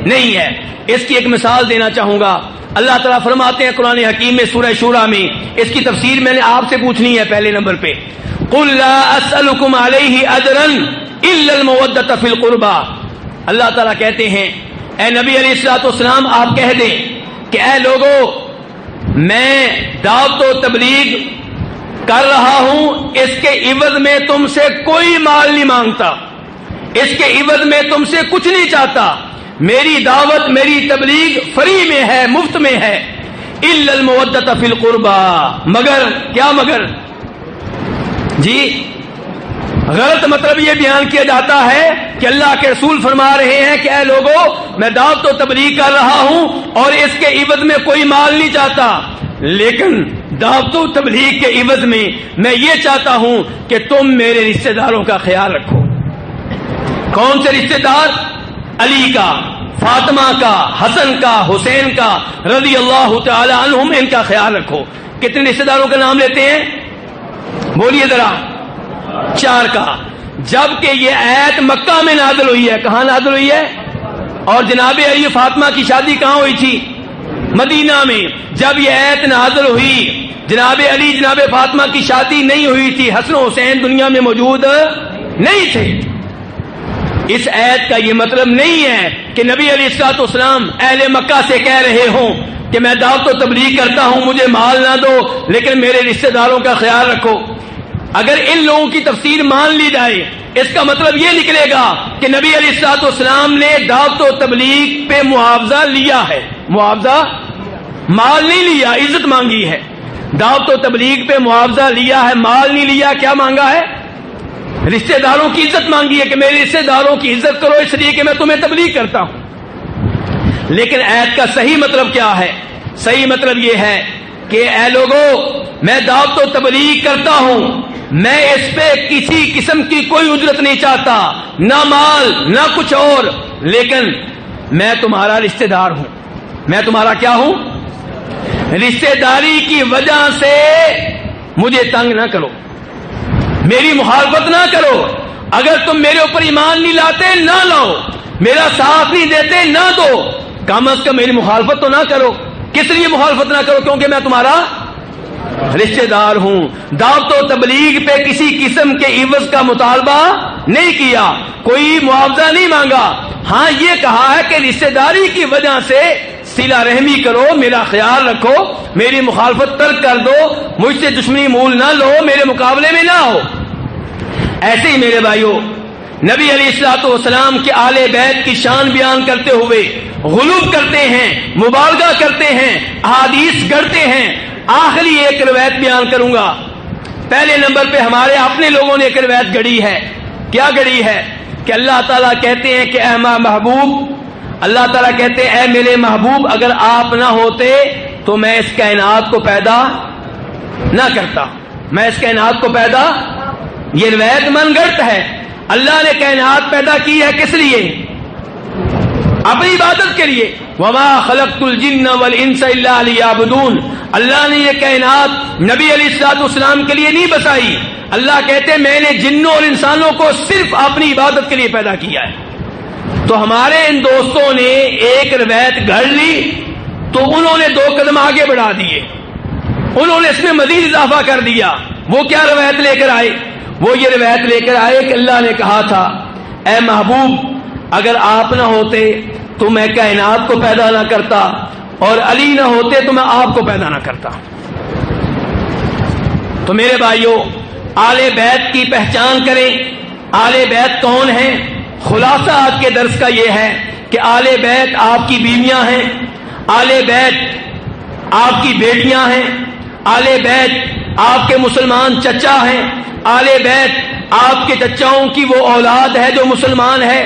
نہیں ہے۔ اس کی ایک مثال دینا چاہوں گا۔ اللہ تعالیٰ فرماتے ہیں قرآن حکیم میں سورہ شورى میں، اس کی تفسیر میں نے آپ سے پوچھنی ہے پہلے نمبر پہ، قُلْ لَا أَسْأَلُكُمْ عَلَيْهِ أَجْرًا إِلَّا الْمَوَدَّةَ فِي الْقُرْبَى۔ اللہ تعالیٰ کہتے ہیں اے نبی علیہ الصلوۃ والسلام آپ کہہ دیں کہ اے لوگو میں دعوت و تبلیغ کر رہا ہوں، اس کے عوض میں تم سے کوئی مال نہیں مانگتا، اس کے عوض میں تم سے کچھ نہیں چاہتا، میری دعوت میری تبلیغ فری میں ہے، مفت میں ہے، الا المودۃ فی القربى، مگر کیا مگر جی غلط مطلب یہ بیان کیا جاتا ہے کہ اللہ کے رسول فرما رہے ہیں کہ اے لوگوں میں دعوت و تبلیغ کر رہا ہوں اور اس کے عوض میں کوئی مال نہیں چاہتا، لیکن دعوت و تبلیغ کے عوض میں یہ چاہتا ہوں کہ تم میرے رشتہ داروں کا خیال رکھو۔ کون سے رشتہ دار؟ علی کا، فاطمہ کا، حسن کا، حسین کا رضی اللہ تعالی عنہم، ان کا خیال رکھو۔ کتنے رشتہ داروں کا نام لیتے ہیں؟ بولیے ذرا۔ 4 کا۔ جبکہ یہ آیت مکہ میں نازل ہوئی ہے، کہاں نازل ہوئی ہے؟ اور جناب علی فاطمہ کی شادی کہاں ہوئی تھی؟ مدینہ میں۔ جب یہ آیت نازل ہوئی، جناب علی جناب فاطمہ کی شادی نہیں ہوئی تھی، حسن و حسین دنیا میں موجود نہیں تھے۔ اس آیت کا یہ مطلب نہیں ہے کہ نبی علیہ الصلوۃ والسلام اہل مکہ سے کہہ رہے ہوں کہ میں دعوت و تبلیغ کرتا ہوں، مجھے مال نہ دو لیکن میرے رشتہ داروں کا خیال رکھو۔ اگر ان لوگوں کی تفسیر مان لی جائے، اس کا مطلب یہ نکلے گا کہ نبی علیہ الصلوۃ والسلام نے دعوت و تبلیغ پہ معاوضہ لیا ہے، معاوضہ مال نہیں لیا، عزت مانگی ہے۔ دعوت و تبلیغ پہ معاوضہ لیا ہے، مال نہیں لیا، کیا مانگا ہے؟ رشتہ داروں کی عزت مانگی ہے کہ میرے رشتہ داروں کی عزت کرو اس لیے کہ میں تمہیں تبلیغ کرتا ہوں۔ لیکن آیت کا صحیح مطلب کیا ہے؟ صحیح مطلب یہ ہے کہ اے لوگوں میں دعوت و تبلیغ کرتا ہوں، میں اس پہ کسی قسم کی کوئی اجرت نہیں چاہتا، نہ مال نہ کچھ اور، لیکن میں تمہارا رشتہ دار ہوں۔ میں تمہارا کیا ہوں؟ رشتہ داری کی وجہ سے مجھے تنگ نہ کرو، میری مخالفت نہ کرو۔ اگر تم میرے اوپر ایمان نہیں لاتے نہ لاؤ، میرا ساتھ نہیں دیتے نہ دو، کم از کم میری مخالفت تو نہ کرو۔ کس لیے مخالفت نہ کرو؟ کیونکہ میں تمہارا رشتہ دار ہوں۔ دعوت و تبلیغ پہ کسی قسم کے عوض کا مطالبہ نہیں کیا، کوئی معاوضہ نہیں مانگا۔ ہاں یہ کہا ہے کہ رشتہ داری کی وجہ سے صلہ رحمی کرو، میرا خیال رکھو، میری مخالفت ترک کر دو، مجھ سے دشمنی مول نہ لو، میرے مقابلے میں نہ ہو۔ ایسے ہی میرے بھائیوں، نبی علیہ الصلوۃ والسلام کے آل بیت کی شان بیان کرتے ہوئے غلو کرتے ہیں، مبالغہ کرتے ہیں، احادیث گڑھتے ہیں۔ آخری ایک روایت بیان کروں گا۔ پہلے نمبر پہ ہمارے اپنے لوگوں نے ایک روایت گڑھی ہے۔ کیا گڑھی ہے؟ کہ اللہ تعالیٰ کہتے ہیں کہ اے محبوب، اللہ تعالیٰ کہتے ہیں اے میرے محبوب، اگر آپ نہ ہوتے تو میں اس کائنات کو پیدا نہ کرتا، میں اس کائنات کو پیدا، یہ روایت من گڑت ہے۔ اللہ نے کائنات پیدا کی ہے کس لیے؟ اپنی عبادت کے لیے۔ وما خلقت الجن والانس الا ليعبدون، اللہ نے یہ کائنات نبی علیہ الصلوۃ والسلام کے لیے نہیں بسائی۔ اللہ کہتے ہیں میں نے جنوں اور انسانوں کو صرف اپنی عبادت کے لیے پیدا کیا ہے۔ تو ہمارے ان دوستوں نے ایک روایت گھڑ لی تو انہوں نے 2 قدم آگے بڑھا دیے، انہوں نے اس میں مزید اضافہ کر دیا۔ وہ کیا روایت لے کر آئے؟ وہ یہ روایت لے کر آئے کہ اللہ نے کہا تھا اے محبوب اگر آپ نہ ہوتے تو میں کائنات کو پیدا نہ کرتا، اور علی نہ ہوتے تو میں آپ کو پیدا نہ کرتا۔ تو میرے بھائیوں، آل بیت کی پہچان کریں۔ آل بیت کون ہیں؟ خلاصہ آج کے درس کا یہ ہے کہ آل بیت آپ کی بیویاں ہیں، آل بیت آپ کی بیٹیاں ہیں، آل بیت آپ کے مسلمان چچا ہیں، آل بیت آپ کے چچاؤں کی وہ اولاد ہے جو مسلمان ہے،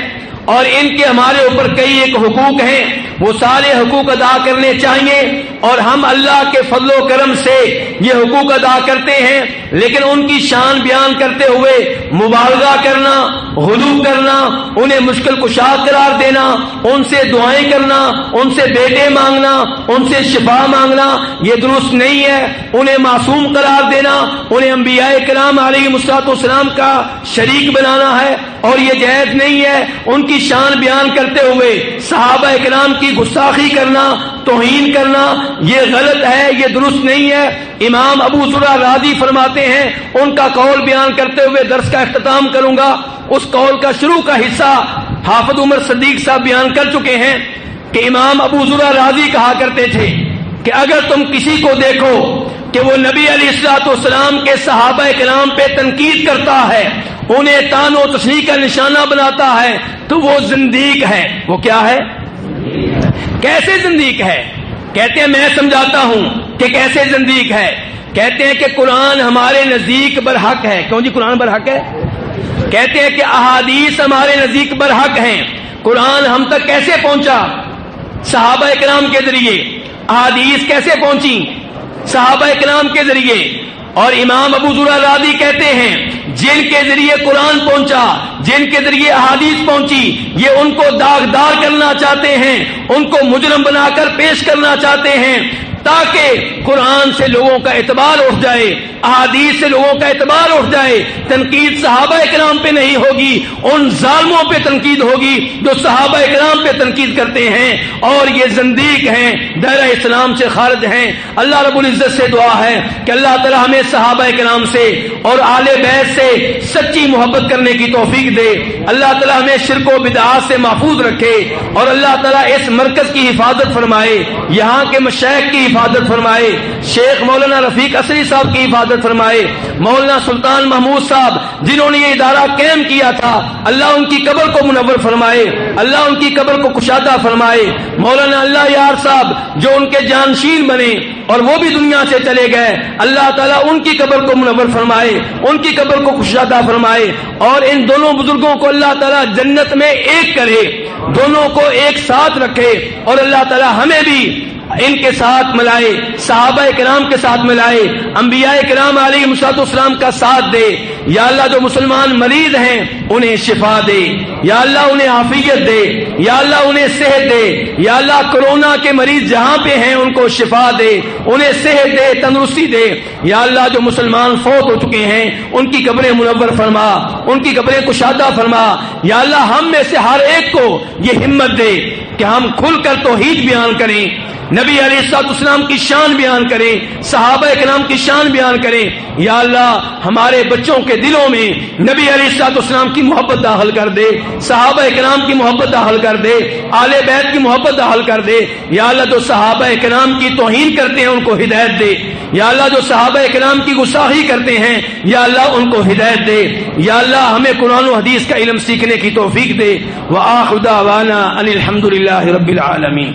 اور ان کے ہمارے اوپر کئی ایک حقوق ہیں، وہ سارے حقوق ادا کرنے چاہیے، اور ہم اللہ کے فضل و کرم سے یہ حقوق ادا کرتے ہیں۔ لیکن ان کی شان بیان کرتے ہوئے مبالغہ کرنا، غلو کرنا، انہیں مشکل کشا قرار دینا، ان سے دعائیں کرنا، ان سے بیٹے مانگنا، ان سے شفا مانگنا، یہ درست نہیں ہے۔ انہیں معصوم قرار دینا، انہیں انبیاء کرام علیہ السلام کا شریک بنانا ہے، اور یہ جائز نہیں ہے۔ ان کی شان بیان کرتے ہوئے صحابہ کرام کی گستاخی کرنا، توہین کرنا، یہ غلط ہے، یہ درست نہیں ہے۔ امام ابو زرع رازی فرماتے ہیں، ان کا قول بیان کرتے ہوئے درس کا اختتام کروں گا۔ اس قول کا شروع کا حصہ حافظ عمر صدیق صاحب بیان کر چکے ہیں کہ امام ابو زرع رازی کہا کرتے تھے کہ اگر تم کسی کو دیکھو کہ وہ نبی علیہ الصلوۃ والسلام کے صحابہ کرام پہ تنقید کرتا ہے، انہیں طعن و تشنیع کا نشانہ بناتا ہے، تو وہ زندیق ہے۔ وہ کیا ہے؟ کیسے زندیق ہے؟ کہتے ہیں میں سمجھاتا ہوں کہ کیسے زندیق ہے۔ کہتے ہیں کہ قرآن ہمارے نزدیک برحق ہے۔ کیوں جی قرآن برحق ہے؟ کہتے ہیں کہ احادیث ہمارے نزدیک برحق ہیں۔ قرآن ہم تک کیسے پہنچا؟ صحابہ کرام کے ذریعے۔ احادیث کیسے پہنچی؟ صحابہ کرام کے ذریعے۔ اور امام ابو ذر رازی کہتے ہیں جن کے ذریعے قرآن پہنچا، جن کے ذریعے احادیث پہنچی، یہ ان کو داغدار کرنا چاہتے ہیں، ان کو مجرم بنا کر پیش کرنا چاہتے ہیں، تاکہ قرآن سے لوگوں کا اعتبار اٹھ جائے، احادیث سے لوگوں کا اعتبار اٹھ جائے۔ تنقید صحابہ کرام پہ نہیں ہوگی، ان ظالموں پہ تنقید ہوگی جو صحابہ کرام پہ تنقید کرتے ہیں اور یہ زندیق ہیں، دائرہ اسلام سے خارج ہیں۔ اللہ رب العزت سے دعا ہے کہ اللہ تعالی ہمیں صحابہ کرام سے اور آل بیت سے سچی محبت کرنے کی توفیق دے۔ اللہ تعالی ہمیں شرک و بدعات سے محفوظ رکھے اور اللہ تعالی اس مرکز کی حفاظت فرمائے، یہاں کے مشائخ کی حفاظت فرمائے، شیخ مولانا رفیق اصری صاحب کی حفاظت فرمائے، مولانا سلطان محمود صاحب جنہوں نے یہ ادارہ قائم کیا تھا، اللہ ان کی قبر کو منور فرمائے، اللہ ان کی قبر کو کشادہ فرمائے۔ مولانا اللہ یار صاحب جو ان کے جانشین بنے اور وہ بھی دنیا سے چلے گئے، اللہ تعالیٰ ان کی قبر کو منور فرمائے، ان کی قبر کو کشادہ فرمائے، اور ان دونوں بزرگوں کو اللہ تعالیٰ جنت میں ایک کرے، دونوں کو ایک ساتھ رکھے، اور اللہ تعالیٰ ہمیں بھی ان کے ساتھ ملائے، صحابہ کرام کے ساتھ ملائے، انبیاء کرام علیہ السلام کا ساتھ دے۔ یا اللہ جو مسلمان مریض ہیں انہیں شفا دے، یا اللہ انہیں عافیت دے، یا اللہ انہیں صحت دے، یا اللہ کورونا کے مریض جہاں پہ ہیں ان کو شفا دے، انہیں صحت دے، تندرستی دے۔ یا اللہ جو مسلمان فوت ہو چکے ہیں ان کی قبریں منور فرما، ان کی قبریں کشادہ فرما۔ یا اللہ ہم میں سے ہر ایک کو یہ ہمت دے کہ ہم کھل کر توحید بیان کریں، نبی علیہ السلام کی شان بیان کریں، صحابہ کرام کی شان بیان کریں۔ یا اللہ ہمارے بچوں کے دلوں میں نبی علیہ السلام کی محبت داخل کر دے، صحابہ کرام کی محبت داخل کر دے، آل بیت کی محبت داخل کر دے۔ یا اللہ جو صحابہ کرام کی توہین کرتے ہیں ان کو ہدایت دے، یا اللہ جو صحابہ کرام کی گستاخی کرتے ہیں یا اللہ ان کو ہدایت دے۔ یا اللہ ہمیں قرآن و حدیث کا علم سیکھنے کی توفیق دے۔ وآخر دعوانا ان الحمد للہ رب العالمین۔